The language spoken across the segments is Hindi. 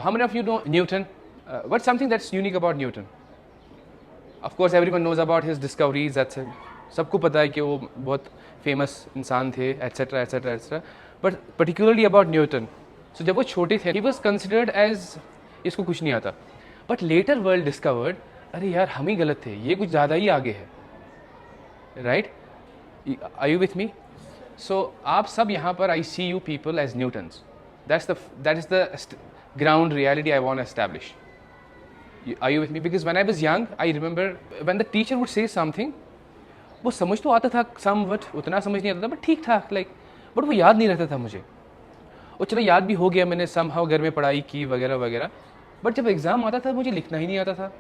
How many of you know Newton? What's something that's unique about Newton? Of course, everyone knows about his discoveries. That's it. सबको पता है कि वो बहुत फेमस इंसान थे, etcetera etcetera etcetera. But particularly about Newton, so जब वो छोटे थे, ही वॉज कंसिडर्ड एज इसको कुछ नहीं आता. बट लेटर वर्ल्ड डिस्कवर्ड, अरे यार हम ही गलत थे, ये कुछ ज़्यादा ही आगे है. Right? Are you with me? So आप सब यहाँ पर, I see you people as Newtons. That is the ground reality I want to establish. Are you with me? Because when I was young, I remember when the teacher would say something, वो समझ तो आता था somewhat, उतना समझ नहीं आता था, बट ठीक ठाक लाइक, बट वो याद नहीं रहता था मुझे. और चलो याद भी हो गया, मैंने somehow घर में पढ़ाई की वगैरह वगैरह, बट जब एग्ज़ाम आता था मुझे लिखना ही नहीं आता था,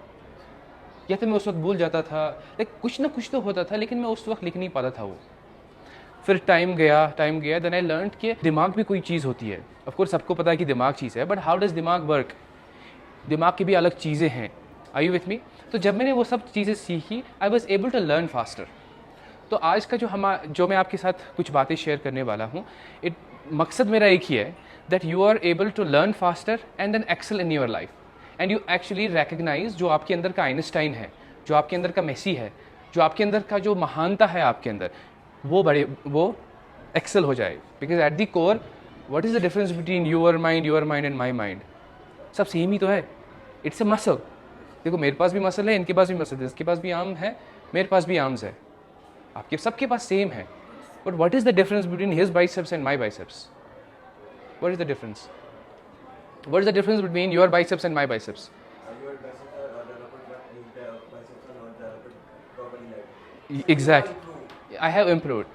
या फिर मैं उस वक्त भूल जाता था. लाइक कुछ ना कुछ तो होता था, लेकिन मैं उस वक्त लिख नहीं पाता था वो. फिर टाइम गया, देन आई लर्न कि दिमाग भी कोई चीज़ होती है. ऑफ कोर्स सबको पता है कि दिमाग चीज़ है, बट हाउ डज़ दिमाग वर्क? दिमाग की भी अलग चीज़ें हैं. Are you with me? तो जब मैंने वो सब चीज़ें सीखी, I was able to learn faster. तो आज का जो मैं आपके साथ कुछ बातें शेयर करने वाला हूँ, मकसद मेरा एक ही है, that you are able to learn faster and then excel in your life, and you actually recognise जो आपके अंदर का आइंस्टाइन है, जो आपके अंदर का मेसी है, जो आपके अंदर का जो महानता है आपके अंदर, वो एक्सेल हो जाए. Because at the core, what is the difference between your mind and my mind? सब सेम ही तो है. It's a muscle. देखो मेरे पास भी मसल है, इनके पास भी मसल है, इसके पास भी आर्म है, मेरे पास भी आर्म्स है, आपके सबके पास सेम है. But what is the difference between his biceps and my biceps? What is the difference? What is the difference between your biceps and my biceps? Exactly. I have improved.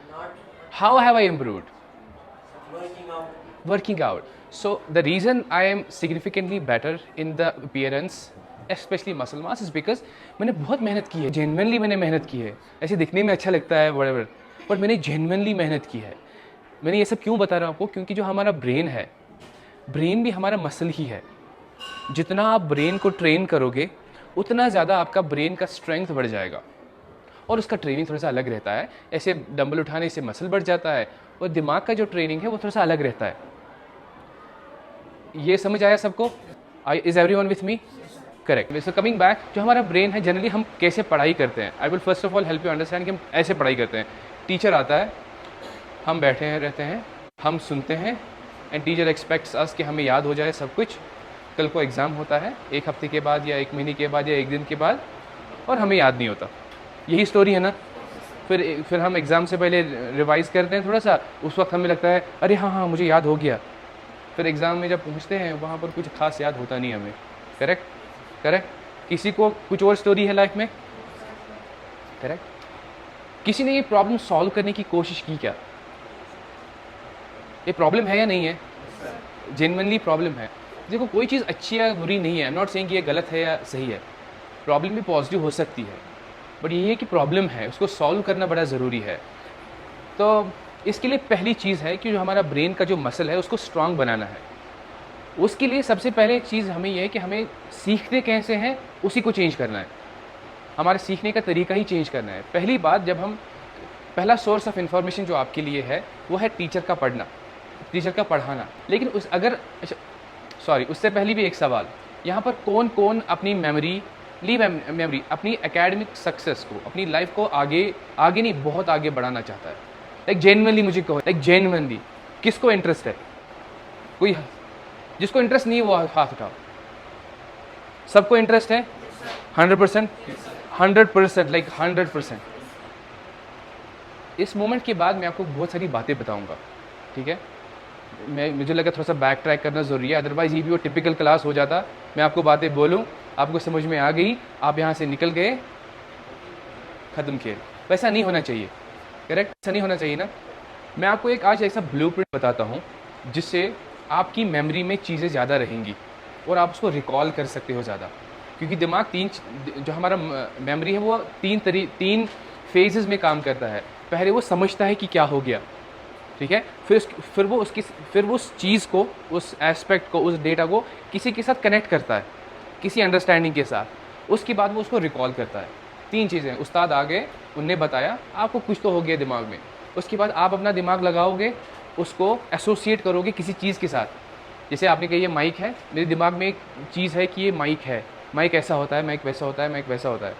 How have I improved? Working out. So the reason I am significantly better in the appearance, especially muscle mass, is because मैंने बहुत मेहनत की है. Genuinely मैंने मेहनत की है. ऐसे दिखने में अच्छा लगता है whatever, but मैंने genuinely मेहनत की है. मैंने ये सब क्यों बता रहा हूँ आपको? क्योंकि जो हमारा ब्रेन है, ब्रेन भी हमारा मसल ही है. जितना आप ब्रेन को ट्रेन करोगे, उतना ज़्यादा आपका ब्रेन का स्ट्रेंथ बढ़ जाएगा. और उसका ट्रेनिंग थोड़ा सा अलग रहता है. ऐसे डंबल उठाने से मसल बढ़ जाता है, और दिमाग का जो ट्रेनिंग है वो थोड़ा सा अलग रहता है. ये समझ आया सबको? Is everyone with me? Correct. So coming back, जो हमारा ब्रेन है, जनरली हम कैसे पढ़ाई करते हैं. I will first of all help you understand कि हम ऐसे पढ़ाई करते हैं. टीचर आता है, हम बैठे हैं रहते हैं, हम सुनते हैं, एंड टीचर एक्सपेक्ट्स अस कि हमें याद हो जाए सब कुछ. कल को एग्ज़ाम होता है, एक हफ्ते के बाद या एक महीने के बाद या एक दिन के बाद, और हमें याद नहीं होता. यही स्टोरी है ना. फिर हम एग्ज़ाम से पहले रिवाइज़ करते हैं थोड़ा सा, उस वक्त हमें लगता है अरे हाँ मुझे याद हो गया. फिर एग्ज़ाम में जब पहुँचते हैं वहाँ पर कुछ खास याद होता नहीं हमें. करेक्ट. किसी को कुछ और स्टोरी है लाइफ में? करेक्ट. किसी ने ये प्रॉब्लम सॉल्व करने की कोशिश की क्या? ये प्रॉब्लम है या नहीं है? जेन्युइनली प्रॉब्लम है. देखो कोई चीज़ अच्छी या बुरी नहीं है. आई एम नॉट सेइंग कि ये गलत है या सही है. प्रॉब्लम भी पॉजिटिव हो सकती है, बट ये है कि प्रॉब्लम है, उसको सॉल्व करना बड़ा ज़रूरी है. तो इसके लिए पहली चीज़ है कि जो हमारा ब्रेन का जो मसल है उसको स्ट्रांग बनाना है. उसके लिए सबसे पहले चीज़ हमें ये है कि हमें सीखते कैसे हैं उसी को चेंज करना है. हमारे सीखने का तरीका ही चेंज करना है. पहली बात, जब हम पहला सोर्स ऑफ इन्फॉर्मेशन जो आपके लिए है वो है टीचर का पढ़ना, टीचर का पढ़ाना. लेकिन उससे पहले भी एक सवाल, यहाँ पर कौन कौन अपनी मेमोरी, अपनी एकेडमिक सक्सेस को, अपनी लाइफ को आगे नहीं बहुत आगे बढ़ाना चाहता है? लाइक जेन्युइनली मुझे कहो, लाइक जेन्युइनली किसको इंटरेस्ट है? कोई जिसको इंटरेस्ट नहीं है वो हाथ उठाओ. सबको इंटरेस्ट है? 100%. 100%, लाइक 100%. इस मोमेंट के बाद मैं आपको बहुत सारी बातें बताऊंगा, ठीक है? मुझे लगा थोड़ा सा बैक ट्रैक करना ज़रूरी है, अदरवाइज़ ये भी वो टिपिकल क्लास हो जाता. मैं आपको बातें बोलूँ, आपको समझ में आ गई, आप यहाँ से निकल गए, ख़त्म खेल. वैसा नहीं होना चाहिए. करेक्ट? ऐसा नहीं होना चाहिए ना. मैं आपको एक आज ऐसा ब्लूप्रिंट बताता हूँ जिससे आपकी मेमोरी में चीज़ें ज़्यादा रहेंगी और आप उसको रिकॉल कर सकते हो ज़्यादा. क्योंकि दिमाग जो हमारा मेमोरी है वो तीन फेजेस में काम करता है. पहले वो समझता है कि क्या हो गया, ठीक है? फिर वो उस चीज़ को, उस एस्पेक्ट को, उस डेटा को किसी के साथ कनेक्ट करता है, किसी अंडरस्टैंडिंग के साथ. उसके बाद वो उसको रिकॉल करता है. 3 चीज़ें. उस्ताद आ गए, उनने बताया, आपको कुछ तो हो गया दिमाग में. उसके बाद आप अपना दिमाग लगाओगे, उसको एसोसिएट करोगे किसी चीज़ के साथ, जैसे आपने कहा ये माइक है, मेरे दिमाग में एक चीज़ है कि ये माइक है, माइक ऐसा होता है, माइक वैसा होता है, माइक वैसा होता है,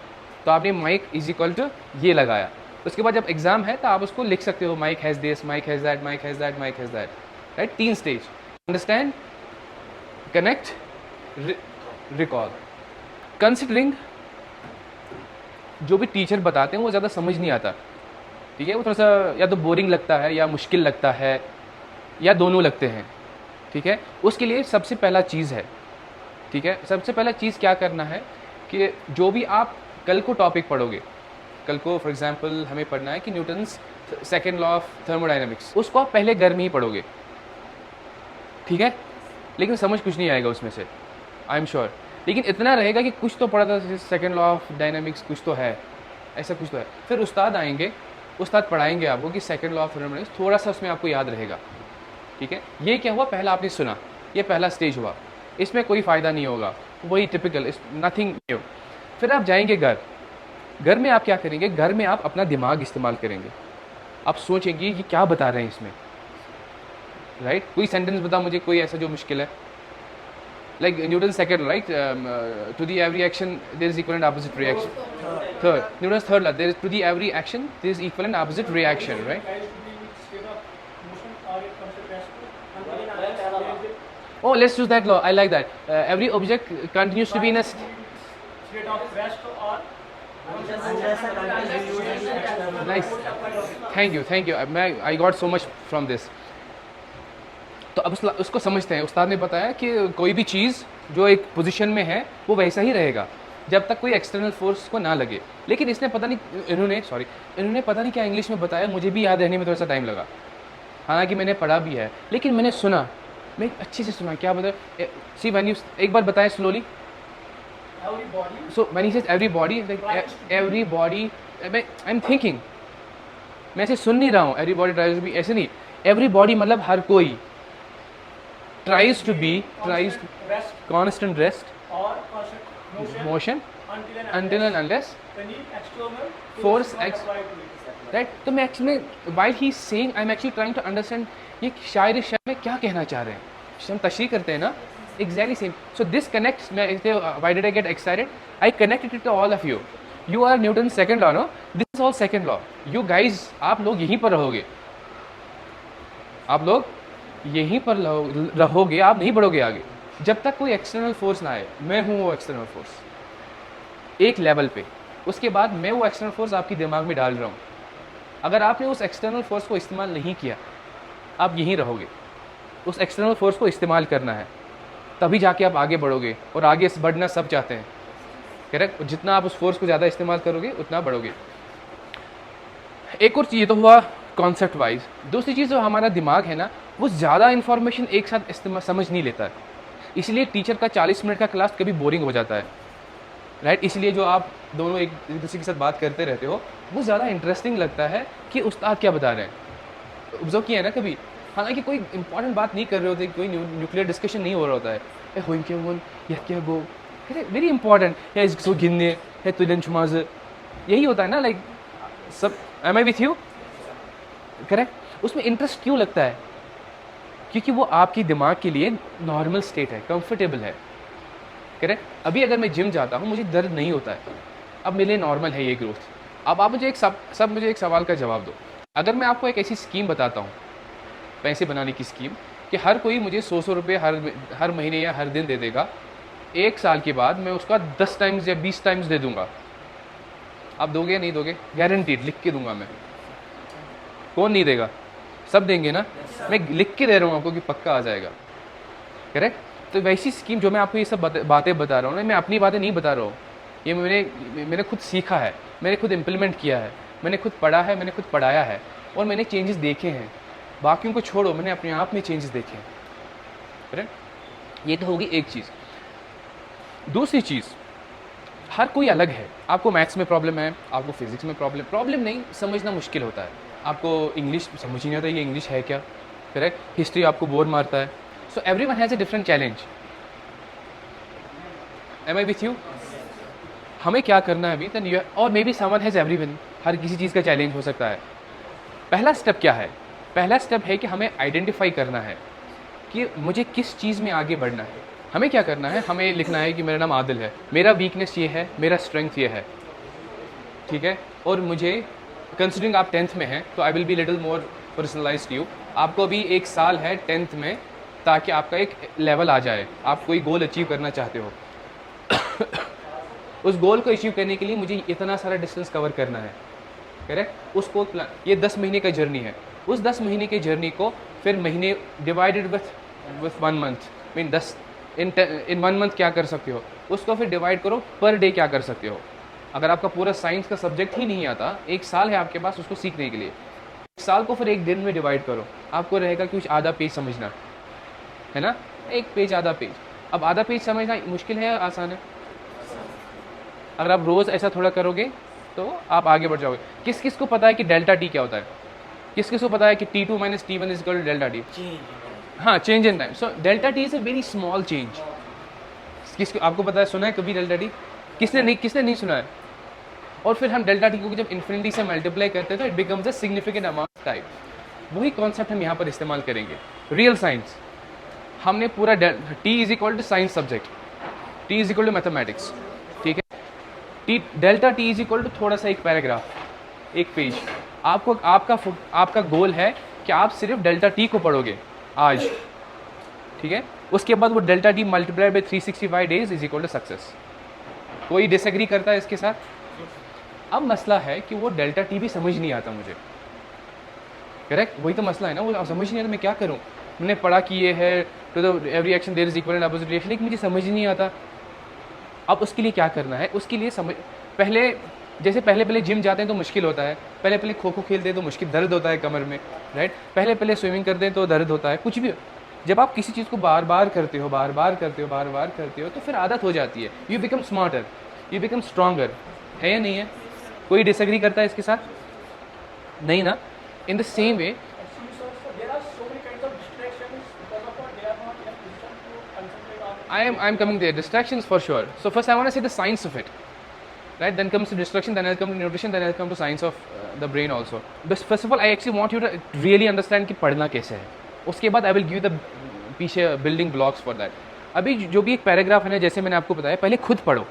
तो आपने माइक इज इक्वल टू ये लगाया। उसके बाद जब एग्ज़ाम है तो आप उसको लिख सकते हो, Mike has this, Mike has that, Mike has that, Mike has that, right. 3 stage, understand, connect, recall. Considering जो भी टीचर बताते हैं वो ज़्यादा समझ नहीं आता, ठीक है, वो थोड़ा सा या तो बोरिंग लगता है या मुश्किल लगता है या दोनों लगते हैं, ठीक है। उसके लिए सबसे पहला चीज़ है, ठीक है, सबसे पहला चीज़ क्या करना है कि जो भी आप कल को टॉपिक पढ़ोगे, कल को फॉर एग्जांपल हमें पढ़ना है कि Newton's second law of thermodynamics, उसको आप पहले घर में ही पढ़ोगे, ठीक है, लेकिन समझ कुछ नहीं आएगा उसमें से, आई एम श्योर, लेकिन इतना रहेगा कि कुछ तो पढ़ा था, सेकेंड लॉ ऑफ डायनामिक्स कुछ तो है, ऐसा कुछ तो है। फिर उस्ताद आएंगे, उस्ताद पढ़ाएंगे आपको कि सेकेंड लॉ ऑफ थर्मोडाइनमिक्स, थोड़ा सा उसमें आपको याद रहेगा, ठीक है। ये क्या हुआ, पहला आपने सुना, ये पहला स्टेज हुआ, इसमें कोई फ़ायदा नहीं होगा, वही टिपिकल, नथिंग न्यू। फिर आप जाएंगे घर में आप क्या करेंगे, घर में आप अपना दिमाग इस्तेमाल करेंगे, आप सोचेंगे कि क्या बता रहे हैं इसमें, राइट। कोई सेंटेंस बता मुझे, कोई ऐसा जो मुश्किल है, like Newton second, right, to the every action there is equal and opposite reaction, third Newton third law, there is to the every action there is equal and opposite reaction, right. Oh, let's use that law. I like that. Every object continues to be in a state of rest or nice. Thank you. I got so much from this. तो अब उसको समझते हैं। उस्ताद ने बताया कि कोई भी चीज़ जो एक पोजीशन में है वो वैसा ही रहेगा जब तक कोई एक्सटर्नल फोर्स को ना लगे। लेकिन इसने पता नहीं इन्होंने पता नहीं क्या इंग्लिश में बताया, मुझे भी याद रहने में थोड़ा सा टाइम लगा, हालांकि मैंने पढ़ा भी है, लेकिन मैंने सुना, मैं अच्छे से सुना। क्या बताया, सी व्हेन यू एक बार बताया slowly, so when he says everybody, like everybody, I am thinking, मैं ऐसे सुन नहीं रहा हूँ एवरीबॉडी ट्राइज टू बी, ऐसे नहीं, एवरीबॉडी मतलब हर कोई, tries to be, tries constant rest और motion until and unless force x, right। तो मैं actually while he is saying I'm actually trying to understand ये शायर इस शायर में क्या कहना चाह रहे हैं, हम तशरीह करते हैं ना, exactly same। So this connects, why did I get excited, I connected it to all of you, you are Newton's second law, no, this is all second law, you guys, आप लोग यहीं पर रहोगे, आप लोग यहीं पर रहोगे, आप नहीं बढ़ोगे आगे जब तक कोई एक्सटर्नल फोर्स ना आए। मैं हूँ वो एक्सटर्नल फोर्स एक लेवल पे, उसके बाद मैं वो एक्सटर्नल फोर्स आपके दिमाग में डाल रहा हूँ। अगर आपने उस एक्सटर्नल फोर्स को इस्तेमाल नहीं किया, आप यहीं रहोगे। उस एक्सटर्नल फोर्स को इस्तेमाल करना है, तभी जाके आप आगे बढ़ोगे, और आगे बढ़ना सब चाहते हैं, करेक्ट। जितना आप उस फोर्स को ज़्यादा इस्तेमाल करोगे उतना बढ़ोगे। एक और चीज़ तो हुआ कॉन्सेप्ट वाइज। दूसरी चीज़ जो हमारा दिमाग है ना, वो ज़्यादा इन्फॉर्मेशन एक साथ समझ नहीं लेता है, इसलिए टीचर का 40 मिनट का क्लास कभी बोरिंग हो जाता है, राइट। इसलिए जो आप दोनों एक दूसरे के साथ बात करते रहते हो वो ज़्यादा इंटरेस्टिंग लगता है कि उस्ताद क्या बता रहे हैं। ऑब्जर्व किया है ना कभी, हालांकि कोई इंपॉर्टेंट बात नहीं कर रहे होते, कोई न्यूक्लियर डिस्कशन नहीं हो रहा होता है, क्या गो वेरी इंपॉर्टेंट है, इसको गिनने है तो लंचमाज, यही होता है ना, लाइक सब, am I with you, correct. उसमें इंटरेस्ट क्यों लगता है, क्योंकि वो आपके दिमाग के लिए नॉर्मल स्टेट है, कंफर्टेबल है, करेक्ट। अभी अगर मैं जिम जाता हूँ मुझे दर्द नहीं होता है, अब मेरे लिए नॉर्मल है ये ग्रोथ। अब आप मुझे मुझे एक सवाल का जवाब दो। अगर मैं आपको एक ऐसी स्कीम बताता हूँ, पैसे बनाने की स्कीम, कि हर कोई मुझे 100 रुपये हर महीने या हर दिन दे देगा, 1 साल के बाद मैं उसका 10 टाइम्स या 20 टाइम्स दे दूंगा, आप दोगे या नहीं दोगे? गारंटीड, लिख के दूंगा मैं। कौन नहीं देगा? सब देंगे ना। मैं लिख के दे रहा हूँ आपको कि पक्का आ जाएगा, करेक्ट। तो वैसी स्कीम जो मैं आपको ये सब बातें बता रहा हूँ ना, मैं अपनी बातें नहीं बता रहा हूँ, ये मैंने खुद सीखा है, मैंने खुद इम्प्लीमेंट किया है, मैंने खुद पढ़ा है, मैंने खुद पढ़ाया है, और मैंने चेंजेस देखे हैं। बाकियों को छोड़ो, मैंने अपने आप में चेंजेस देखे हैं, करेक्ट। ये तो होगी एक चीज़। दूसरी चीज़, हर कोई अलग है। आपको मैथ्स में प्रॉब्लम है, आपको फिजिक्स में प्रॉब्लम नहीं, समझना मुश्किल होता है। आपको इंग्लिश समझ ही नहीं आता ये इंग्लिश है क्या, करेक्ट। हिस्ट्री आपको बोर मारता है। So everyone has a different challenge. Am I with you? हमें क्या करना है अभी तक, you or may be someone has everyone, हर किसी चीज़ का चैलेंज हो सकता है। पहला स्टेप क्या है? पहला स्टेप है कि हमें आइडेंटिफाई करना है कि मुझे किस चीज़ में आगे बढ़ना है। हमें क्या करना है, हमें लिखना है कि मेरा नाम आदिल है, मेरा वीकनेस ये है, मेरा स्ट्रेंथ ये है, ठीक है। और मुझे कंसिडरिंग आप 10th में हैं तो I will be little more personalised you. आपको अभी 1 साल है 10th में, ताकि आपका एक लेवल आ जाए, आप कोई गोल अचीव करना चाहते हो। उस गोल को अचीव करने के लिए मुझे इतना सारा डिस्टेंस कवर करना है, करेक्ट। उसको ये 10 महीने का जर्नी है। उस 10 महीने के जर्नी को फिर महीने divided with 1 month, mean 10 in 1 month क्या कर सकते हो, उसको फिर डिवाइड करो पर डे क्या कर सकते हो। अगर आपका पूरा साइंस का सब्जेक्ट ही नहीं आता, 1 साल है आपके पास उसको सीखने के लिए, 1 साल को फिर 1 दिन में डिवाइड करो, आपको रहेगा कि कुछ आधा पेज समझना है ना, 1 पेज आधा पेज। अब आधा पेज समझना मुश्किल है या आसान है? अगर आप रोज़ ऐसा थोड़ा करोगे तो आप आगे बढ़ जाओगे। किस किस को पता है कि डेल्टा टी क्या होता है? किस किस को पता है कि T2 - T1 is equal to delta T? हाँ, change in time. So delta T is a very small change. किसको आपको पता है, सुना है कभी डेल्टा टी? किसने नहीं सुना है? और फिर हम डेल्टा टी को जब इन्फिनिटी से मल्टीप्लाई करते हैं तो it becomes a significant amount type. वही कॉन्सेप्ट हम यहाँ पर इस्तेमाल करेंगे। रियल साइंस हमने पूरा T is equal to science subject, T is equal to mathematics, ठीक है। T delta T is equal to थोड़ा सा एक पैराग्राफ, 1 पेज। आपका गोल है कि आप सिर्फ डेल्टा टी को पढ़ोगे आज, ठीक है। उसके बाद वो delta T multiply by 365 days is equal to success. कोई डिसएग्री करता है इसके साथ? अब मसला है कि वो डेल्टा टी भी समझ नहीं आता मुझे, करेक्ट। वही तो मसला है ना, वो समझ नहीं आता मैं क्या करूँ। मैंने पढ़ा कि ये है to the every action there is equal and opposite reaction, लेकिन मुझे समझ नहीं आता। अब उसके लिए क्या करना है, उसके लिए पहले जिम जाते हैं तो मुश्किल होता है, पहले खो खो खेलते हैं तो मुश्किल, दर्द होता है कमर में, राइट। पहले स्विमिंग करते हैं तो दर्द होता है, कुछ भी। जब आप किसी चीज़ को बार बार करते हो तो फिर आदत हो जाती है। You become smarter, you become stronger, है या नहीं है? कोई डिसएग्री करता है इसके साथ? नहीं ना। इन the same way There are so many kinds of distractions, because of what they are not in a position to concentrate on. I'm coming there. Distractions for sure. So first I want to say the science of it, right? Then comes to distraction, then I'll come to nutrition, then I'll come to science of the brain also. But first of all, I actually want you to really understand कि पढ़ना कैसे है। उसके बाद I will give the पीछे building blocks for that. अभी जो भी एक पैराग्राफ है ना, जैसे मैंने आपको बताया, पहले खुद पढ़ो,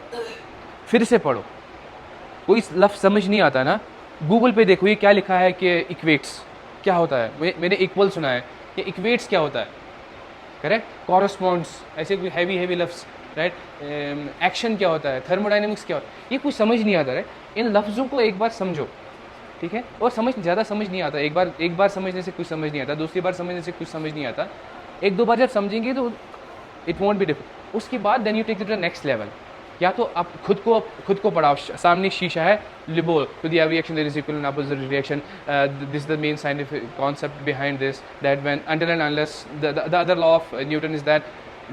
फिर से पढ़ो। कोई लफ्ज़ समझ नहीं आता ना, गूगल पे देखो ये क्या लिखा है कि इक्वेट्स क्या होता है। मैंने इक्वल सुना है, ये इक्वेट्स क्या होता है, करेक्ट। कॉरस्पॉन्ड्स, ऐसे कोई हैवी लफ्ज़, राइट। एक्शन क्या होता है, थर्मोडाइनमिक्स क्या होता है, ये कुछ समझ नहीं आता, राइट। इन लफ्ज़ों को एक बार समझो, ठीक है। और ज़्यादा समझ नहीं आता, एक बार समझने से कुछ समझ नहीं आता, दूसरी बार समझने से कुछ समझ नहीं आता, 1-2 बार जब समझेंगे तो इट वॉन्ट बी डिफिकल्ट। उसके बाद then you take it to the next level. या तो आप खुद को पढ़ाओ, सामने शीशा है, लिबो to the every action there is equal and opposite reaction, this is the main scientific concept behind this, that when until and unless the other law of Newton is that,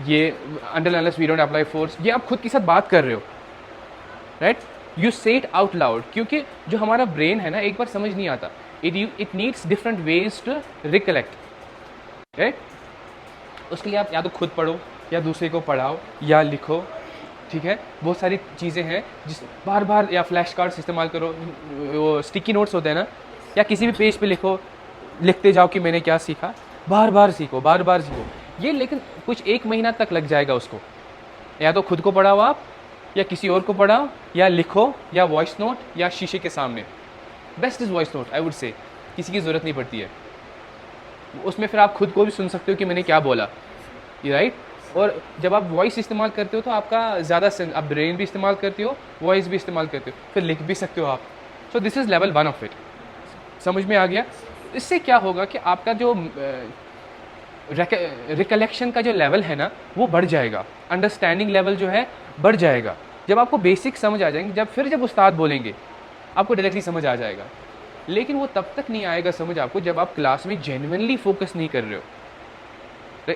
ये until unless we don't apply force, ये आप खुद के साथ बात कर रहे हो, right. You say it out loud, क्योंकि जो हमारा ब्रेन है ना, एक बार समझ नहीं आता, it needs different ways to recollect, right. उसके लिए आप या तो खुद पढ़ो, या दूसरे को पढ़ाओ, या लिखो, ठीक है। बहुत सारी चीज़ें हैं जिस बार या फ्लैश कार्ड्स इस्तेमाल करो, वो स्टिकी नोट्स होते हैं ना, या किसी भी पेज पे लिखते जाओ कि मैंने क्या सीखा, बार सीखो। ये लेकिन कुछ 1 महीना तक लग जाएगा उसको। या तो खुद को पढ़ाओ आप, या किसी और को पढ़ाओ, या लिखो, या वॉइस नोट, या शीशे के सामने। Best is voice note, I would say. किसी की ज़रूरत नहीं पड़ती है उसमें, फिर आप खुद को भी सुन सकते हो कि मैंने क्या बोला, राइट। और जब आप वॉइस इस्तेमाल करते हो तो आपका ज़्यादा आप ब्रेन भी इस्तेमाल करते हो, वॉइस भी इस्तेमाल करते हो, फिर लिख भी सकते हो आप। So this is level 1 of it. समझ में आ गया? इससे क्या होगा कि आपका जो रिकलेक्शन का जो लेवल है ना, वो बढ़ जाएगा, अंडरस्टैंडिंग लेवल जो है बढ़ जाएगा। जब आपको बेसिक समझ आ जाएंगे, जब उस्ताद बोलेंगे आपको डायरेक्टली समझ आ जाएगा। लेकिन वो तब तक नहीं आएगा समझ आपको जब आप क्लास में जेन्युइनली फोकस नहीं कर रहे हो।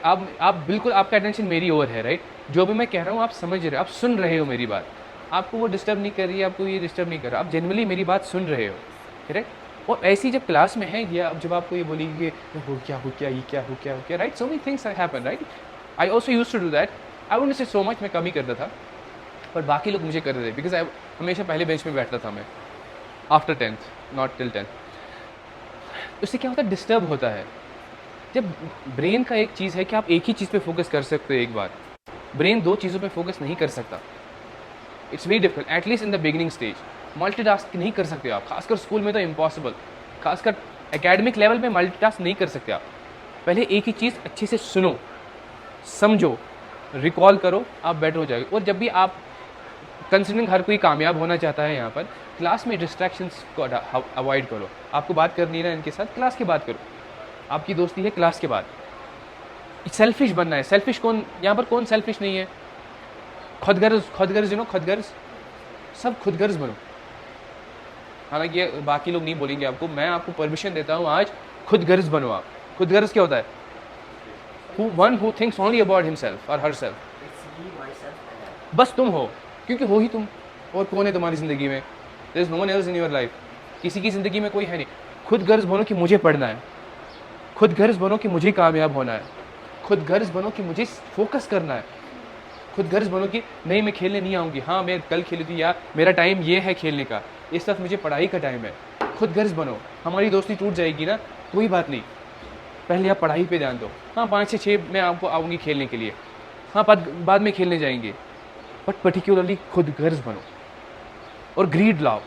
आप बिल्कुल, आपका अटेंशन मेरी ओर है, राइट। जो भी मैं कह रहा हूँ आप समझ रहे हो, आप सुन रहे हो मेरी बात, आपको वो डिस्टर्ब नहीं कर रही है, आपको ये डिस्टर्ब नहीं कर रहा, आप जेन्युइनली मेरी बात सुन रहे हो, करेक्ट। और ऐसी जब क्लास में है, या जब आपको ये बोलेंगे हो क्या, right. So many things happen, right. I also used to do that. I wouldn't say so much, मैं कम ही करता था, पर बाकी लोग मुझे करते थे, बिकॉज आई हमेशा पहले बेंच में बैठता था मैं, after 10th, not till 10th। उससे क्या होता है, डिस्टर्ब होता है, जब ब्रेन का एक चीज़ है कि आप एक ही चीज़ पे फोकस कर सकते हो एक बार, ब्रेन दो चीज़ों पे फोकस नहीं कर सकता. It's very difficult, at least in the beginning stage. Multitask नहीं कर सकते आप, खासकर स्कूल में तो इम्पॉसिबल. खासकर एकेडमिक लेवल पे मल्टीटास्क नहीं कर सकते आप. पहले एक ही चीज़ अच्छे से सुनो, समझो, रिकॉल करो, आप बेटर हो जाएगा. और जब भी आप कंसिडरिंग हर कोई कामयाब होना चाहता है यहाँ पर, क्लास में डिस्ट्रैक्शंस को अवॉइड करो. आपको बात करनी है ना इनके साथ, क्लास की बात करो. आपकी दोस्ती है क्लास के बाद. सेल्फिश बनना है. सेल्फिश कौन यहाँ पर, कौन सेल्फिश नहीं है? खुदगर्ज यू नो, खुदगर्ज. सब खुदगर्ज बनो. हालांकि ये बाकी लोग नहीं बोलेंगे आपको, मैं आपको परमिशन देता हूँ आज, खुदगर्ज बनो आप. खुदगर्ज क्या होता है? One who thinks only about himself और हरसेल्फ. बस तुम हो, क्योंकि हो ही तुम. और कौन है तुम्हारी ज़िंदगी में? There is no one else in your life. किसी की ज़िंदगी में कोई है नहीं. खुदगर्ज बनो कि मुझे पढ़ना है. खुदगर्ज बनो कि मुझे कामयाब होना है. खुदगर्ज बनो कि मुझे फोकस करना है. खुदगर्ज बनो कि नहीं मैं खेलने नहीं आऊँगी, हाँ मैं कल खेली थी, या मेरा टाइम ये है खेलने का, इस वक्त मुझे पढ़ाई का टाइम है. खुदगर्ज बनो. हमारी दोस्ती टूट जाएगी ना, कोई बात नहीं, पहले आप पढ़ाई पे ध्यान दो. हाँ 5 से 6 मैं आपको आऊँगी खेलने के लिए, हाँ बाद में खेलने जाएंगे, बट पर्टिकुलरली खुदगर्ज बनो. और ग्रीड लाओ.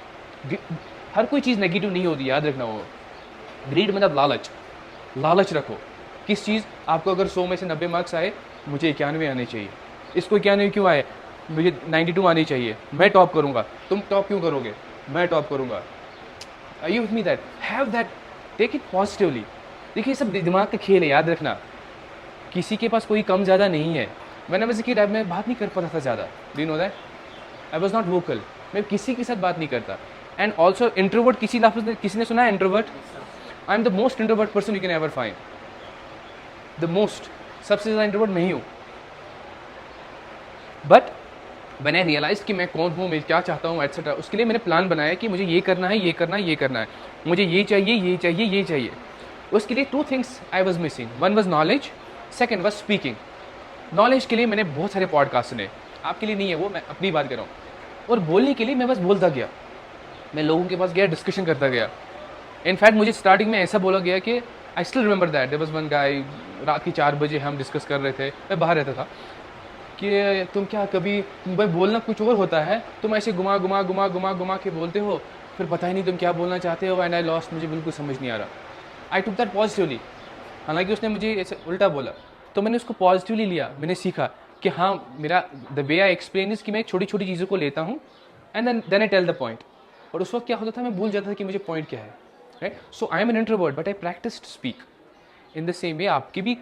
हर कोई चीज़ नेगेटिव नहीं होती, याद रखना. वो ग्रीड मतलब लालच. लालच रखो. किस चीज़? आपको अगर 100 में से 90 मार्क्स आए, मुझे 91 आने चाहिए. इसको 91 क्यों आए? मुझे 92 आनी चाहिए, मैं टॉप करूँगा. तुम टॉप क्यों करोगे? मैं टॉप करूँगा. Are you with me that? Have that, take it positively. देखिए सब दिमाग का खेल है, याद रखना. किसी के पास कोई कम ज़्यादा नहीं है. When I was a kid, मैं बात नहीं कर पाता था ज़्यादा. Do you know that? I was not vocal. मैं किसी के साथ बात नहीं करता. And also introvert, किसी ने सुना है introvert? I am the most introvert person you can ever find. The most. सबसे ज़्यादा introvert मैं ही हूँ. But when I realized कि मैं कौन हूँ, मैं क्या चाहता हूँ, etc. उसके लिए मैंने प्लान बनाया कि मुझे ये करना है, ये करना है, ये करना है. मुझे ये चाहिए, ये चाहिए, ये चाहिए. उसके लिए 2 things I was missing. One was knowledge, second was speaking. Knowledge के लिए मैंने बहुत सारे पॉडकास्ट सुने. आपके लिए नहीं है वो, मैं अपनी बात कर रहा हूँ. और बोलने के लिए मैं बस बोलता गया. मैं लोगों के पास गया, डिस्कशन करता गया. इनफैक्ट मुझे स्टार्टिंग में ऐसा बोला गया कि I still remember that there was one guy, रात के 4 बजे हम डिस्कस कर रहे थे, मैं बाहर रहता था, कि तुम क्या कभी भाई बोलना कुछ और होता है, तुम ऐसे घुमा के बोलते हो, फिर पता ही नहीं तुम क्या बोलना चाहते हो. एंड आई लॉस्ट, मुझे बिल्कुल समझ नहीं आ रहा. आई टुक दैट पॉजिटिवली. हालांकि उसने मुझे ऐसे उल्टा बोला, तो मैंने उसको पॉजिटिवली लिया. मैंने सीखा कि हाँ, मेरा the way I explain is कि मैं छोटी छोटी चीज़ों को लेता हूँ and then I tell the point. और उस वक्त क्या होता था, मैं भूल जाता था कि मुझे पॉइंट क्या है. Right. So I am an introvert but I practise to speak. In the same way आपकी भी,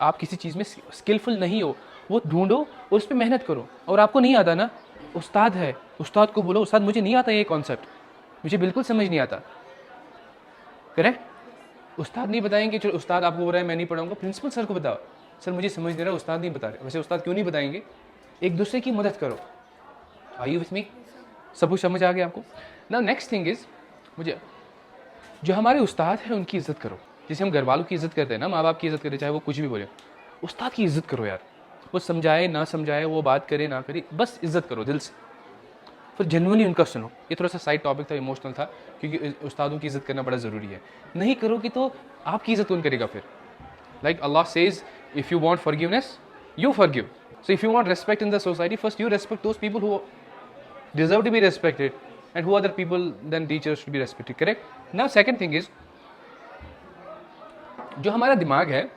आप किसी चीज़ में स्किलफुल नहीं हो, वो ढूंढो और उस पर मेहनत करो. और आपको नहीं आता ना, उस्ताद है, उस्ताद को बोलो, उस्ताद मुझे नहीं आता ये कॉन्सेप्ट, मुझे बिल्कुल समझ नहीं आता. करेक्ट. उस्ताद नहीं बताएंगे, चलो उस्ताद आपको बोल रहा है मैं नहीं पढ़ाऊंगा, प्रिंसिपल सर को बताओ, सर मुझे समझ नहीं रहा, उस्ताद नहीं बता रहे. वैसे उस्ताद क्यों नहीं बताएंगे? एक दूसरे की मदद करो. Are you with me? सब कुछ समझ आ गया आपको? नाउ नेक्स्ट थिंग इज, मुझे जो हमारे उस्ताद हैं उनकी इज्जत करो. जैसे हम घर वालों की इज्जत करते हैं ना, माँ बाप की इज्जत करें, चाहे वो कुछ भी बोले, उस्ताद की इज्जत करो यार. वो समझाए ना समझाए, वो बात करे ना करे, बस इज्जत करो दिल से. फिर जेन्युइनली उनका सुनो. ये थोड़ा सा साइड टॉपिक था, इमोशनल था, क्योंकि उस्तादों की इज्जत करना बड़ा ज़रूरी है. नहीं करोगे तो आपकी इज्जत कौन करेगा फिर? Like Allah says, if you want forgiveness you forgive. So if you want respect in the society, first you respect those people who deserve to be respected, and who other people then teachers should be respected. Correct. Now second thing is, जो हमारा दिमाग है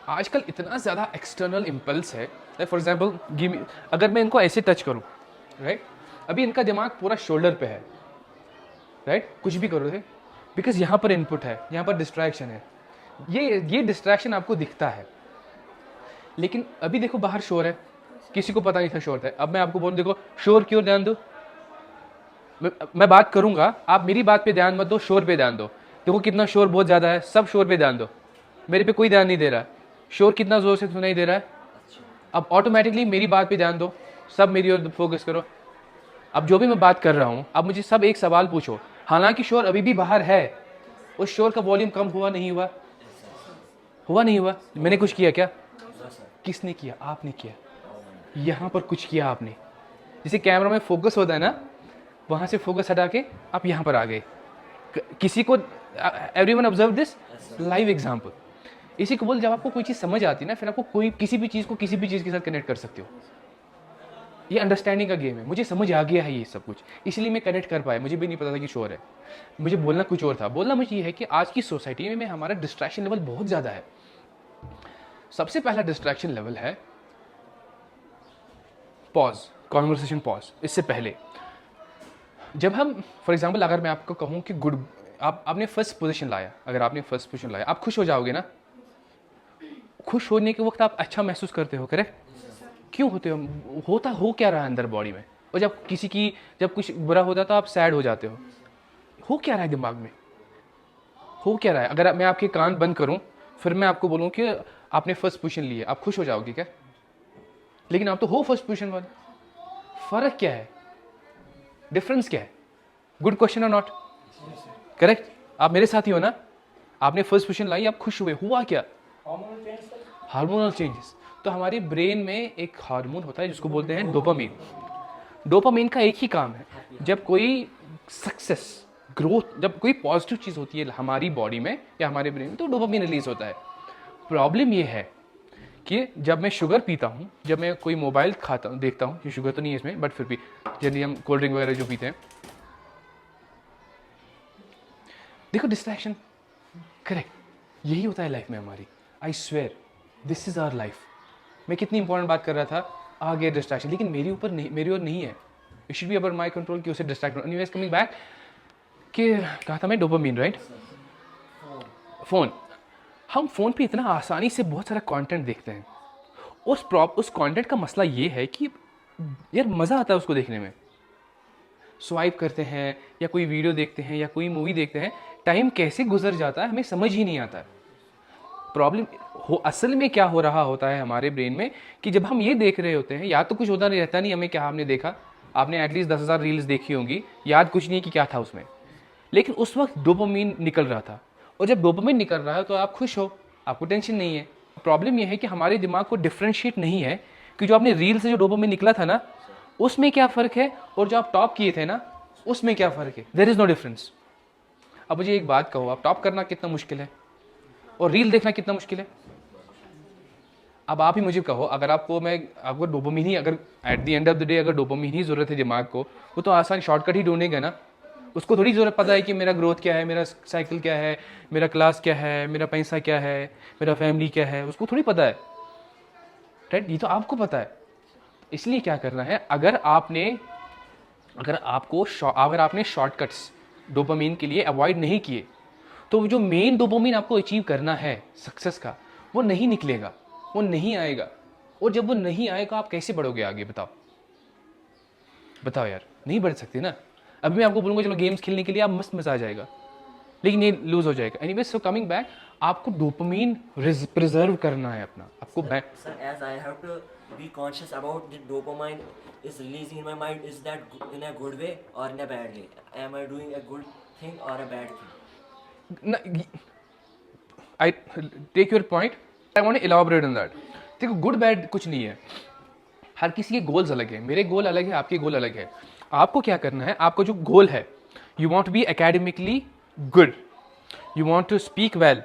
आजकल इतना ज़्यादा एक्सटर्नल इम्पल्स है. फॉर एग्जाम्पल, अगर मैं इनको ऐसे टच करूँ, राइट, अभी इनका दिमाग पूरा शोल्डर पे है, राइट, कुछ भी करो थे, बिकॉज यहाँ पर इनपुट है, यहाँ पर डिस्ट्रैक्शन है. ये डिस्ट्रैक्शन आपको दिखता है, लेकिन अभी देखो बाहर शोर है, किसी को पता नहीं था शोर है. अब मैं आपको बोलूँ, देखो शोर क्यों, ध्यान दो, मैं बात करूँगा, आप मेरी बात पे ध्यान मत दो, शोर पे ध्यान दो. देखो कितना शोर, बहुत ज़्यादा है, सब शोर पे ध्यान दो. मेरे पे कोई ध्यान नहीं दे रहा है. शोर कितना ज़ोर से सुनाई दे रहा है. अब ऑटोमेटिकली मेरी बात पे ध्यान दो, सब मेरी ओर फोकस करो. अब जो भी मैं बात कर रहा हूँ, अब मुझे सब एक सवाल पूछो. हालांकि शोर अभी भी बाहर है, उस शोर का वॉल्यूम कम हुआ नहीं हुआ? हुआ नहीं हुआ? मैंने कुछ किया क्या? किसने किया? आपने किया. यहाँ पर कुछ किया आपने. जैसे कैमरा में फोकस होता है ना, वहाँ से फोकस हटा के आप यहाँ पर आ गए. किसी को, everyone observe this live example. इसी को बोल, जब आपको कोई चीज़ समझ आती है ना, फिर आपको कोई किसी भी चीज़ को किसी भी चीज़ के साथ कनेक्ट कर सकते हो। ये अंडरस्टैंडिंग का गेम है। मुझे समझ आ गया है ये सब कुछ, इसलिए मैं कनेक्ट कर पाया। मुझे भी नहीं पता था कि शोर है, मुझे बोलना कुछ और था। बोलना मुझे ये है कि आज की सोसाइटी में हमारा डिस्ट्रैक्शन लेवल बहुत ज़्यादा है। सबसे पहला डिस्ट्रैक्शन लेवल है पॉज, कॉन्वर्सेशन पॉज। इससे पहले जब हम, फॉर एग्जाम्पल, अगर मैं आपको कहूँ कि गुड, आपने फर्स्ट पोजीशन लाया, अगर आपने फर्स्ट पोजीशन लाया, आप खुश हो जाओगे ना। खुश होने के वक्त आप अच्छा महसूस करते हो, करेक्ट? क्यों होते हो? होता हो क्या रहा है अंदर बॉडी में? और जब कुछ बुरा होता है तो आप सैड हो जाते हो क्या रहा है दिमाग में? हो क्या रहा है? अगर मैं आपके कान बंद करूं, फिर मैं आपको बोलूं कि आपने फर्स्ट पोजीशन ली है, आप खुश हो जाओगे क्या? लेकिन आप तो हो फर्स्ट पोजीशन वाले। फर्क क्या है? डिफरेंस क्या है? गुड क्वेश्चन और नॉट? करेक्ट? आप मेरे साथ ही हो ना? आपने फर्स्ट पोजीशन लाई, आप खुश हुए, हुआ क्या? Hormonal change sir. Hormonal changes. तो हमारे ब्रेन में एक हार्मोन होता है जिसको बोलते हैं डोपामीन। डोपामीन का एक ही काम है, जब कोई सक्सेस, ग्रोथ, जब कोई पॉजिटिव चीज़ होती है हमारी बॉडी में या हमारे ब्रेन में, तो डोपामीन रिलीज होता है। प्रॉब्लम ये है कि जब मैं शुगर पीता हूँ, जब मैं कोई मोबाइल खाता हूँ, देखता हूँ, ये शुगर तो नहीं है इसमें, बट फिर भी जनरली हम कोल्ड ड्रिंक वगैरह जो पीते हैं, देखो डिस्ट्रैक्शन। करेक्ट, यही होता है लाइफ में हमारी। I swear this is our life. मैं कितनी इंपॉर्टेंट बात कर रहा था, आ गया डिस्ट्रैक्शन, लेकिन मेरी ऊपर नहीं, मेरी ओर नहीं है। It should be about my control कि उसे डिस्ट्रैक्ट। एनीवेज, कमिंग बैक, कि कहा था मैं, डोपामीन, राइट? फोन। हम फोन पे इतना आसानी से बहुत सारा कंटेंट देखते हैं। उस कंटेंट का मसला ये है कि यार मज़ा आता है उसको देखने में। स्वाइप करते हैं या कोई वीडियो देखते हैं या कोई मूवी देखते हैं, टाइम कैसे गुजर जाता है हमें समझ ही नहीं आता। प्रॉब्लम असल में क्या हो रहा होता है हमारे ब्रेन में कि जब हम ये देख रहे होते हैं, या तो कुछ होता नहीं, रहता नहीं हमें, क्या हमने देखा, आपने एटलीस्ट 10,000 रील्स देखी होंगी, याद कुछ नहीं कि क्या था उसमें, लेकिन उस वक्त डोपामीन निकल रहा था। और जब डोपामीन निकल रहा है तो आप खुश हो, आपको टेंशन नहीं है। प्रॉब्लम यह है कि हमारे दिमाग को डिफ्रेंशिएट नहीं है कि जो आपने रील से जो डोपामीन निकला था ना, उसमें क्या फ़र्क है, और जो आप टॉप किए थे ना, उसमें क्या फ़र्क है। There is no difference. अब मुझे एक बात कहो, आप टॉप करना कितना मुश्किल है और रील देखना कितना मुश्किल है? अब आप ही मुझे कहो, अगर आपको डोपामीन ही, अगर at the end of the day अगर डोपामीन ही ज़रूरत है दिमाग को, वो तो आसान शॉर्टकट ही ढूंढेगा ना। उसको थोड़ी ज़रूरत पता है कि मेरा ग्रोथ क्या है, मेरा साइकिल क्या है, मेरा क्लास क्या है, मेरा पैसा क्या है, मेरा फैमिली क्या है, उसको थोड़ी पता है, राइट? ये तो आपको पता है। इसलिए क्या करना है, अगर आपने शॉर्टकट्स डोपामीन के लिए अवॉइड नहीं किए, तो जो मेन डोपामीन आपको अचीव करना है सक्सेस का, वो नहीं निकलेगा, वो नहीं आएगा। और जब वो नहीं आएगा, आप कैसे बढ़ोगे आगे? बताओ यार, नहीं बढ़ सकते ना। अभी मैं आपको बोलूँगा चलो गेम्स खेलने के लिए, आप मस्त मजा आ जाएगा, लेकिन ये लूज हो जाएगा। एनीवे, सो कमिंग बैक, आपको डोपामीन प्रिजर्व करना है अपना, आपको Sir, as I have to be conscious about the dopamine is releasing in my mind, is that in a good way or in a bad way? Am I doing a good thing or a bad thing? I take your point, I want to elaborate on that. देखो, गुड बैड कुछ नहीं है, हर किसी के गोल्स अलग है, मेरे गोल अलग है, आपके गोल अलग है। आपको क्या करना है, आपको जो गोल है, you want to be academically good, you want to speak well,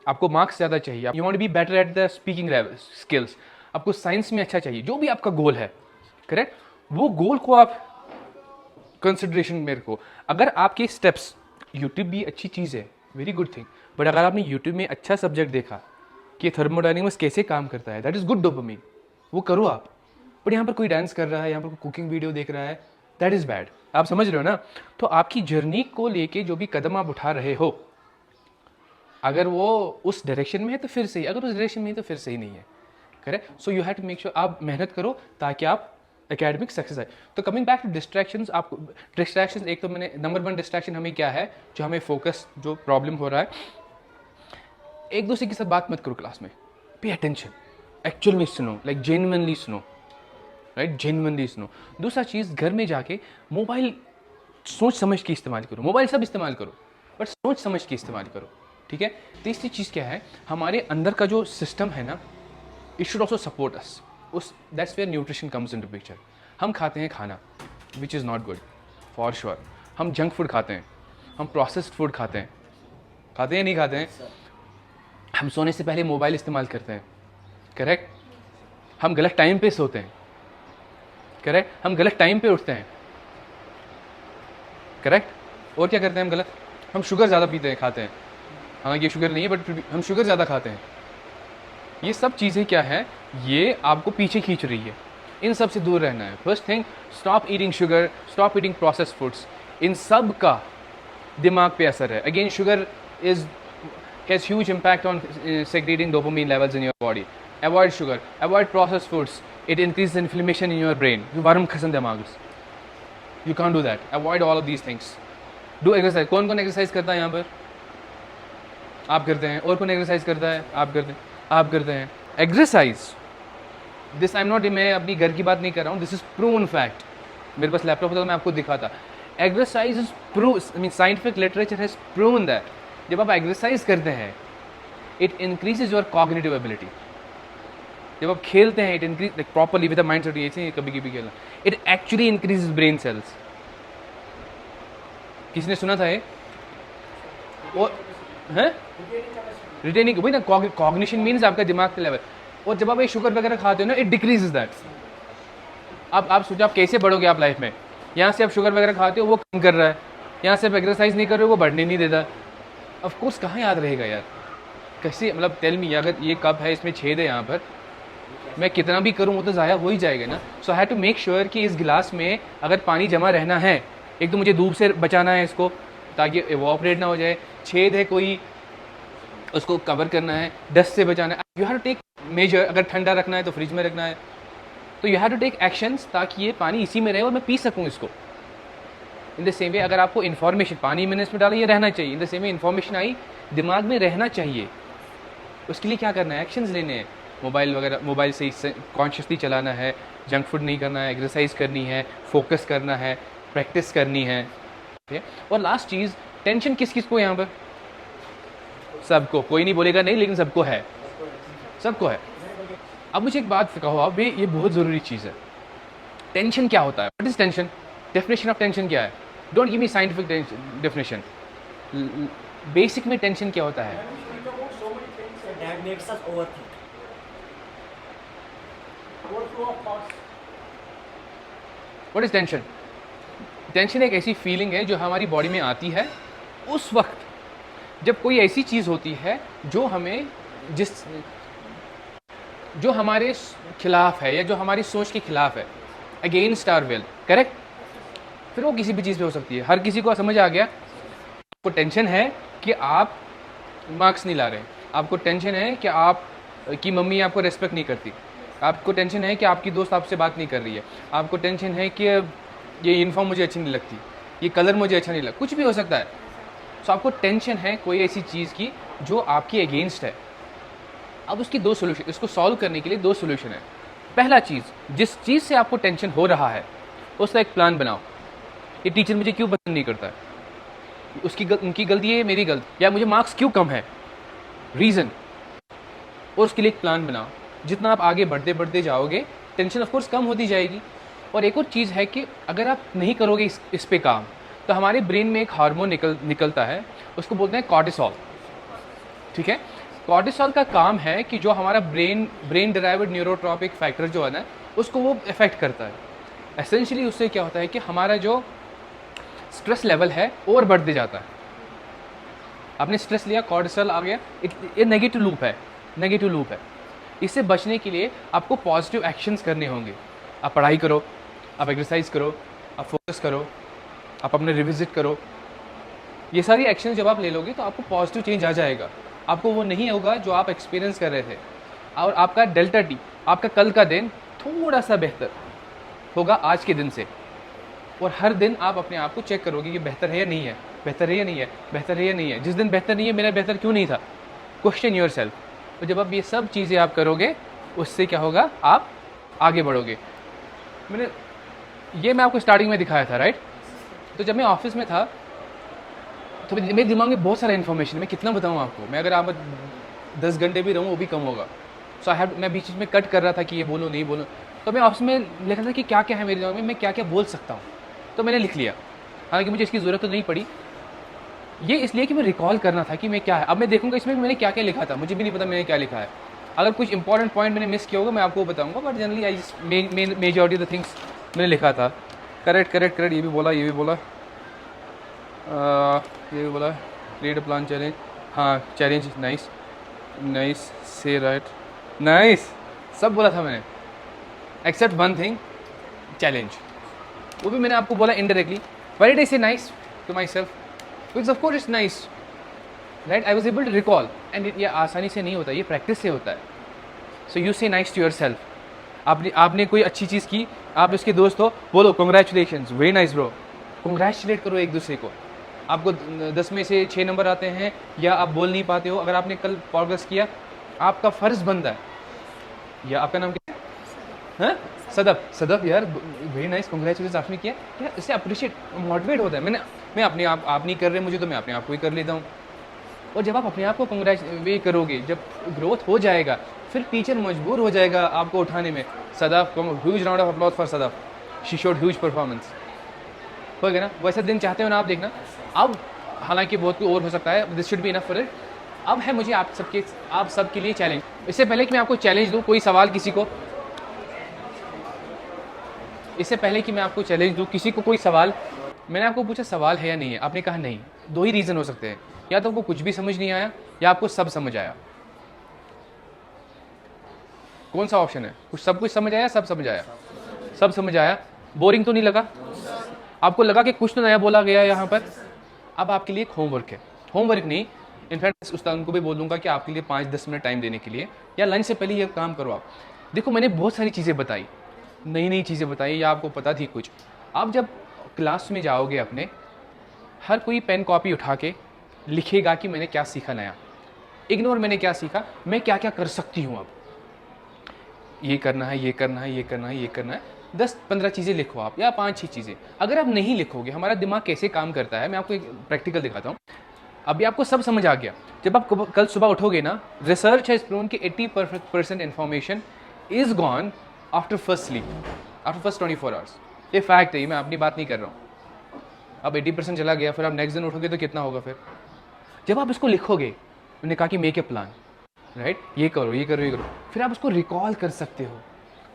आपको मार्क्स ज़्यादा चाहिए, you want to be better at the speaking skills, आपको साइंस में अच्छा चाहिए, जो भी आपका गोल है, करेक्ट? वो गोल को आप कंसिडरेशन में रखो। अगर आपके स्टेप्स, यूट्यूब भी अच्छी चीज़ है, वेरी गुड थिंग, बट अगर आपने यूट्यूब में अच्छा सब्जेक्ट देखा कि थर्मोडायनेमिक्स कैसे काम करता है, दैट इज़ गुड डोपामीन, वो करो आप। बट यहाँ पर कोई डांस कर रहा है, यहाँ पर कोई कुकिंग वीडियो देख रहा है, दैट इज़ बैड। आप समझ रहे हो ना? तो आपकी जर्नी को लेके जो भी कदम आप उठा रहे हो, अगर वो उस डायरेक्शन में है तो फिर सही, अगर उस डायरेक्शन में है तो फिर सही नहीं है, correct? So you have to make sure आप मेहनत करो ताकि आप एकेडमिक सक्सेस आए। तो कमिंग बैक टू डिस्ट्रैक्शंस, आपको डिस्ट्रैक्शंस, एक तो मैंने नंबर 1 डिस्ट्रैक्शन हमें क्या है, जो हमें फोकस, जो प्रॉब्लम हो रहा है, एक दूसरे के साथ बात मत करो क्लास में, पे अटेंशन, एक्चुअल में सुनो, लाइक जेन्युइनली सुनो, राइट? जेन्युइनली सुनो। दूसरा चीज़, घर में जाके मोबाइल सोच समझ के इस्तेमाल करो, मोबाइल सब इस्तेमाल करो, बट सोच समझ के इस्तेमाल करो, ठीक है? तीसरी चीज़ क्या है, हमारे अंदर का जो सिस्टम है ना, it should also support us. That's where nutrition comes in to picture. हम खाते हैं खाना which is not good for sure, हम जंक फूड खाते हैं, हम प्रोसेस्ड फूड खाते हैं या नहीं खाते हैं? हम सोने से पहले मोबाइल इस्तेमाल करते हैं, करेक्ट। हम गलत टाइम पे सोते हैं, करेक्ट। हम गलत टाइम पे उठते हैं, करेक्ट। और क्या करते हैं हम गलत? हम शुगर ज़्यादा पीते हैं, खाते हैं। हाँ, ये शुगर नहीं है, बट फिर भी हम शुगर ज़्यादा खाते हैं। ये सब चीज़ें क्या है, ये आपको पीछे खींच रही है। इन सब से दूर रहना है। First thing, stop eating sugar, stop eating processed foods. इन सब का दिमाग पे असर है। Again, sugar is has huge impact on secreting dopamine levels in your body. Avoid sugar, avoid processed foods, it increase inflammation in your brain. वरम खसन दिमाग, you can't do that. Avoid all of these things. Do exercise. कौन कौन एक्सरसाइज करता है यहाँ पर? आप करते हैं। और कौन एक्सरसाइज करता है? आप करते हैं। आप करते हैं exercise. This I am not, मैं अपनी घर की बात नहीं कर रहा हूँ, दिस इज प्रूवन फैक्ट। मेरे पास लैपटॉप था तो मैं आपको दिखाता। Exercise is prove, I mean scientific literature has proven that जब आप एक्सरसाइज करते हैं it increases your cognitive ability. जब आप खेलते हैं it increase like properly with a mind set, ऐसे कभी कभी खेलना, it actually increases brain cells. किसी ने सुना था ये? और हैं रिटेनिंग, वही ना, कॉग्निशन मीन्स आपका दिमाग का लेवल। और जब आप ये शुगर वगैरह खाते हो ना, इट डिक्रीजेज दैट। आप सोचो आप कैसे बढ़ोगे आप लाइफ में। यहाँ से आप शुगर वगैरह खाते हो, वो कम कर रहा है। यहाँ से आप एक्सरसाइज नहीं कर रहे हो, वो बढ़ने नहीं देता। ऑफ कोर्स कहाँ याद रहेगा यार, कैसे, मतलब टेल मी, अगर ये कप है, इसमें छेद है यहाँ पर, मैं कितना भी करूँ वो तो ज़ाया हो ही जाएगा ना। So I have to make sure कि इस गिलास में अगर पानी जमा रहना है, एक तो मुझे धूप से बचाना है इसको ताकि इवॉपरेट ना हो जाए, छेद है कोई उसको कवर करना है, डस्ट से बचाना है। You have to take measure. अगर ठंडा रखना है तो फ्रिज में रखना है, तो you have to take actions ताकि ये पानी इसी में रहे और मैं पी सकूँ इसको। इन द सेम वे अगर आपको इन्फॉर्मेशन, पानी मैंने इसमें डाला, ये रहना चाहिए। In the same way information I, दिमाग में रहना चाहिए। उसके लिए क्या करना है? एक्शंस लेने हैं। मोबाइल वगैरह, मोबाइल से कॉन्शियसली चलाना है, जंक फूड नहीं करना है, एक्सरसाइज करनी है, फोकस करना है, प्रैक्टिस करनी है। ठीक है। और लास्ट चीज़, टेंशन किस किस को यहाँ पर? सबको। कोई नहीं बोलेगा नहीं, लेकिन सबको है, सबको है। अब मुझे एक बात कहो आप, ये बहुत ज़रूरी चीज़ है। टेंशन क्या होता है? What is tension? Definition of tension क्या है? Don't give me scientific definition. Basic में टेंशन क्या होता है? That makes us overthink. Overflow of thoughts. What is tension? Tension एक ऐसी फीलिंग है जो हमारी बॉडी में आती है उस वक्त जब कोई ऐसी चीज़ होती है जो हमें जो हमारे खिलाफ है या जो हमारी सोच के खिलाफ है, अगेंस्ट आवर विल, करेक्ट। फिर वो किसी भी चीज़ पे हो सकती है। हर किसी को समझ आ गया। आपको टेंशन है कि आप मार्क्स नहीं ला रहे, आपको टेंशन है कि आप की मम्मी आपको रेस्पेक्ट नहीं करती, आपको टेंशन है कि आपकी दोस्त आपसे बात नहीं कर रही है, आपको टेंशन है कि ये यूनिफॉर्म मुझे अच्छी नहीं लगती, ये कलर मुझे अच्छा नहीं लगता, कुछ भी हो सकता है। सो आपको टेंशन है कोई ऐसी चीज़ की जो आपकी अगेंस्ट है। अब उसकी दो सोल्यूशन, इसको सॉल्व करने के लिए दो सोल्यूशन है। पहला चीज़, जिस चीज़ से आपको टेंशन हो रहा है उसका एक प्लान बनाओ। ये टीचर मुझे क्यों पसंद नहीं करता है, उनकी गलती है, मेरी गलती, या मुझे मार्क्स क्यों कम है, रीज़न। और उसके लिए एक प्लान बनाओ। जितना आप आगे बढ़ते बढ़ते जाओगे टेंशन ऑफ कोर्स कम होती जाएगी। और एक और चीज़ है कि अगर आप नहीं करोगे इस पे काम, तो हमारे ब्रेन में एक हार्मोन निकलता है, उसको बोलते हैं कॉर्टिसोल। ठीक है। कॉर्टिसोल का काम है कि जो हमारा ब्रेन डिराइव्ड न्यूरोट्रॉपिक फैक्टर जो है ना, उसको वो इफेक्ट करता है। एसेंशियली उससे क्या होता है कि हमारा जो स्ट्रेस लेवल है और बढ़ते जाता है। आपने स्ट्रेस लिया, कॉर्टिसोल आ गया, ये नेगेटिव लूप है, नेगेटिव लूप है। इससे बचने के लिए आपको पॉजिटिव एक्शंस करने होंगे। आप पढ़ाई करो, आप एक्सरसाइज करो, आप फोकस करो, आप अपने रिविजिट करो। ये सारी एक्शन जब आप ले लोगे तो आपको पॉजिटिव चेंज आ जाएगा। आपको वो नहीं होगा जो आप एक्सपीरियंस कर रहे थे, और आपका डेल्टा टी, आपका कल का दिन थोड़ा सा बेहतर होगा आज के दिन से। और हर दिन आप अपने आप को चेक करोगे कि बेहतर है या नहीं है, बेहतर है या नहीं है, बेहतर है या नहीं है। जिस दिन बेहतर नहीं है, मेरा बेहतर क्यों नहीं था, क्वेश्चन योर सेल्फ। तो जब आप ये सब चीज़ें आप करोगे, उससे क्या होगा, आप आगे बढ़ोगे। मैं आपको स्टार्टिंग में दिखाया था, राइट। तो जब मैं ऑफिस में था तो मेरे दिमाग में बहुत सारा इन्फॉर्मेशन, मैं कितना बताऊँ आपको। मैं अगर आप 10 घंटे भी रहूँ वो भी कम होगा। सो मैं बीच में कट कर रहा था कि ये बोलो नहीं बोलो। तो मैं ऑफिस में लिखा था कि क्या क्या है मेरे दिमाग में, मैं क्या क्या बोल सकता हूँ। तो मैंने लिख लिया, हालांकि मुझे इसकी ज़रूरत तो नहीं पड़ी। ये इसलिए कि मैं रिकॉल करना था कि मैं क्या है। अब मैं देखूंगा इसमें मैंने क्या क्या लिखा था, मुझे भी नहीं पता मैंने क्या लिखा है। अगर कुछ इंपॉर्टेंट पॉइंट मैंने मिस किया होगा मैं आपको बताऊंगा, but generally I majority of the things मैंने लिखा था। करेक्ट करेक्ट करेक्ट, ये भी बोला, ये भी बोला, ये भी बोला, क्रिएट अ प्लान चैलेंज, हाँ चैलेंज, नाइस नाइस, से राइट, नाइस, सब बोला था मैंने एक्सेप्ट वन थिंग, चैलेंज। वो भी मैंने आपको बोला indirectly. Why did I say nice to myself? Because of course it's nice, right? I was able to recall, and ये आसानी से नहीं होता, ये प्रैक्टिस से होता है। सो यू से नाइस टू योर सेल्फ। आपने कोई अच्छी चीज़ की, आप उसके दोस्त हो, बोलो congratulation, very nice bro, congratulate करो एक दूसरे को। आपको 10 में से 6 नंबर आते हैं या आप बोल नहीं पाते हो, अगर आपने कल प्रोग्रेस किया, आपका फ़र्ज़ बनता है। या आपका नाम क्या है? हाँ, सदफ, सदफ यार, वेरी नाइस, कॉन्ग्रेचुलेशन आपने किया यार, इससे अप्रिशिएट, मोटिवेट होता है। मैं अपने आप नहीं कर रहे मुझे, तो मैं अपने आप को ही कर लेता हूँ। और जब आप अपने आप को वे करोगे, जब ग्रोथ हो जाएगा, फिर टीचर मजबूर हो जाएगा आपको उठाने में। Sadaf, huge round of applause for Sadaf, she showed huge performance. हो गया ना? वैसा दिन चाहते हो ना आप, देखना। अब हालांकि बहुत कुछ और हो सकता है, this should be enough for it. अब है मुझे आप सबके लिए चैलेंज। इससे पहले कि मैं आपको चैलेंज दूँ, कोई सवाल किसी को, इससे पहले कि मैं आपको चैलेंज दूँ किसी को कोई सवाल, मैंने आपको पूछा सवाल है या नहीं है, आपने कहा नहीं। 2 ही रीज़न हो सकते हैं, या तो आपको कुछ भी समझ नहीं आया या आपको सब समझ आया। कौन सा ऑप्शन है? सब कुछ समझ आया, सब समझ आया? सब समझ आया। बोरिंग तो नहीं लगा? आपको लगा कि कुछ तो नया बोला गया है यहाँ पर? अब आपके लिए एक होमवर्क है, होमवर्क नहीं, इनफैक्ट उस्ताद को भी बोल दूंगा कि आपके लिए 5-10 मिनट टाइम देने के लिए, या लंच से पहले ये काम करो आप। देखो मैंने बहुत सारी चीज़ें बताई, नई नई चीज़ें बताई, या आपको पता थी कुछ। आप जब क्लास में जाओगे अपने, हर कोई पेन कॉपी उठा के लिखेगा कि मैंने क्या सीखा नया, इग्नोर मैंने क्या सीखा, मैं क्या क्या कर सकती हूँ। अब ये करना है, ये करना है, ये करना है, ये करना है। 10-15 चीज़ें लिखो आप, या 5-6 चीज़ें। अगर आप नहीं लिखोगे, हमारा दिमाग कैसे काम करता है, मैं आपको एक प्रैक्टिकल दिखाता हूँ। अभी आपको सब समझ आ गया। जब आप कल सुबह उठोगे ना, रिसर्च हैज़ प्रूवन कि 80% information is gone after first sleep, after first 24 hours. ये फैक्ट है, ये मैं अपनी बात नहीं कर रहा हूँ। अब 80% चला गया, फिर आप नेक्स्ट दिन उठोगे तो कितना होगा? फिर जब आप इसको लिखोगे, मैंने कहा कि मेक ए प्लान, राइट, ये करो, ये करो, ये करो, फिर आप उसको रिकॉल कर सकते हो,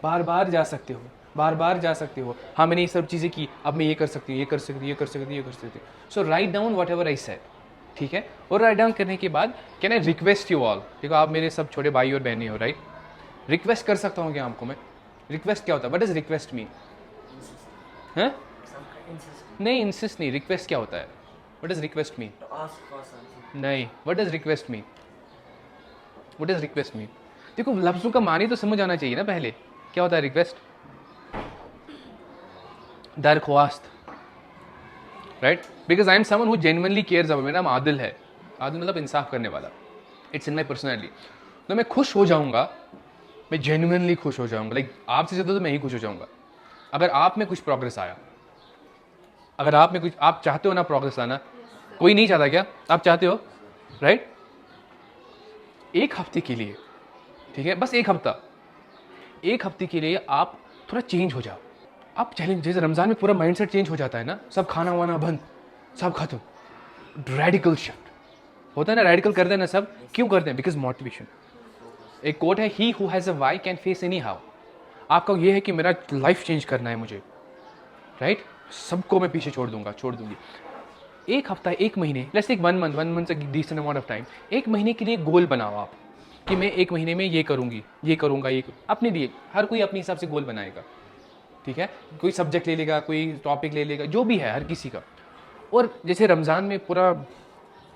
बार बार जा सकते हो, बार बार जा सकते हो। हाँ मैंने ये सब चीज़ें की, अब मैं ये कर सकती हूँ, ये कर सकती हूँ, ये कर सकती हूँ, ये कर सकती हूँ। So write down whatever I said, ठीक है? और राइट डाउन करने के बाद can I request you all, देखो आप मेरे सब छोटे भाई और बहनें हो, राइट? रिक्वेस्ट कर सकता हूँ क्या आपको मैं? रिक्वेस्ट क्या होता है? What does request mean? हैं? नहीं, इंसिस्ट नहीं, रिक्वेस्ट क्या होता है? What does request mean? नहीं, what does request mean? What does request mean? देखो लफ्ज़ों का मानी तो समझ आना चाहिए ना पहले। क्या होता है रिक्वेस्ट? दरख्वास्त, right? Because I am someone who genuinely cares about, मेरा नाम आदिल है, आदिल मतलब इंसाफ करने वाला, इट्स इन माई पर्सनैलिटी। तो मैं खुश हो जाऊँगा, मैं जेन्युइनली खुश हो जाऊँगा, लाइक आपसे ज़्यादा तो मैं ही खुश हो जाऊँगा अगर आप में कुछ प्रोग्रेस आया। अगर आप में कुछ, आप चाहते हो ना प्रोग्रेस आना, कोई नहीं चाहता क्या? आप चाहते हो, राइट? एक हफ्ते के लिए, ठीक है, बस एक हफ्ते के लिए आप थोड़ा चेंज हो जाओ। आप चैलेंज, जैसे रमज़ान में पूरा माइंडसेट चेंज हो जाता है ना, सब खाना वाना बंद, सब खत्म, रेडिकल शिफ्ट होता है ना, रेडिकल करते हैं ना सब। क्यों करते हैं? Because motivation. एक कोट है, he who has a why can face any how. आपका ये है कि मेरा लाइफ चेंज करना है मुझे, राइट? सबको मैं पीछे छोड़ दूंगी। एक हफ्ता, एक महीने, let's take 1 month, decent amount of time. एक महीने के लिए गोल बनाओ आप कि मैं एक महीने में ये करूँगी, ये करूँगा, अपने लिए। हर कोई अपने हिसाब से गोल बनाएगा, ठीक है? कोई सब्जेक्ट ले लेगा, कोई टॉपिक ले लेगा, जो भी है हर किसी का। और जैसे रमज़ान में पूरा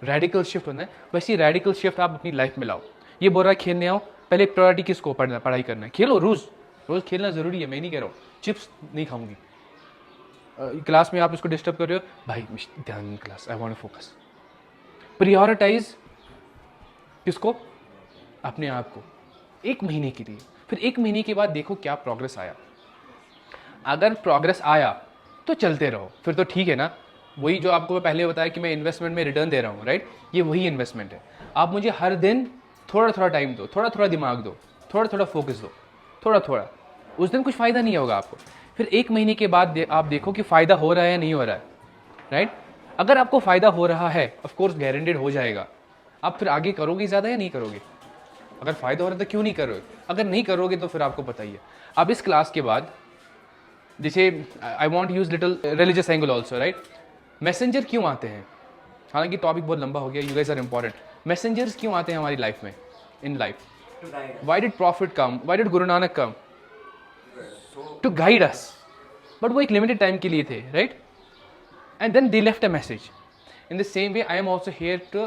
रेडिकल शिफ्ट होना है, वैसे रेडिकल शिफ्ट आप अपनी लाइफ में लाओ। ये बोल रहा है खेलने आओ, पहले प्रायोरिटी किसको? पढ़ाई करना है। खेलो, रोज़ खेलना ज़रूरी है, मैं नहीं कह रहा हूँ चिप्स नहीं खाऊंगी। क्लास में आप इसको डिस्टर्ब कर रहे हो, भाई ध्यान class, I want to focus. Prioritise किसको? अपने आप को, एक महीने के लिए। फिर एक महीने के बाद देखो क्या प्रोग्रेस आया। अगर प्रोग्रेस आया तो चलते रहो, फिर तो ठीक है ना। वही जो आपको मैं पहले बताया कि मैं इन्वेस्टमेंट में रिटर्न दे रहा हूँ, राइट? ये वही इन्वेस्टमेंट है। आप मुझे हर दिन थोड़ा टाइम दो, थोड़ा दिमाग दो, थोड़ा फोकस दो, थोड़ा। उस दिन कुछ फ़ायदा नहीं होगा आपको। फिर एक महीने के बाद आप देखो कि फ़ायदा हो रहा है या नहीं हो रहा है, राइट? अगर आपको फ़ायदा हो रहा है ऑफ कोर्स गारंटेड हो जाएगा, आप फिर आगे करोगे ज़्यादा या नहीं करोगे? अगर फ़ायदा हो रहा है तो क्यों नहीं करोगे? अगर नहीं करोगे तो फिर आपको पता ही है। अब इस क्लास के बाद जैसे I want use little religious angle also, right? Messenger क्यों आते हैं? हालांकि टॉपिक बहुत लंबा हो गया, you guys are important. Messengers क्यों आते हैं हमारी लाइफ में, in life? To guide us. Why did Prophet come? Why did Guru Nanak come? To guide us. But वो एक limited time के लिए थे, right? And then they left a message. In the same way, I am also here to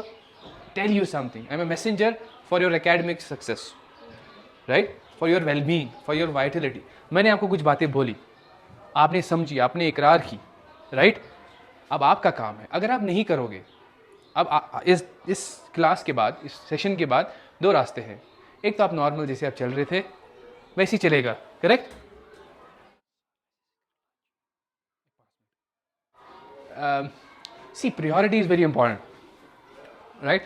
tell you something. I am a messenger for your academic success, right? For your well-being, for your vitality. मैंने आपको कुछ बातें बोली, आपने समझी, आपने इकरार की, right? अब आपका काम है। अगर आप नहीं करोगे, अब इस क्लास के बाद, इस सेशन के बाद दो रास्ते हैं। एक तो आप नॉर्मल जैसे आप चल रहे थे वैसे ही चलेगा, correct? See priority is very important, right?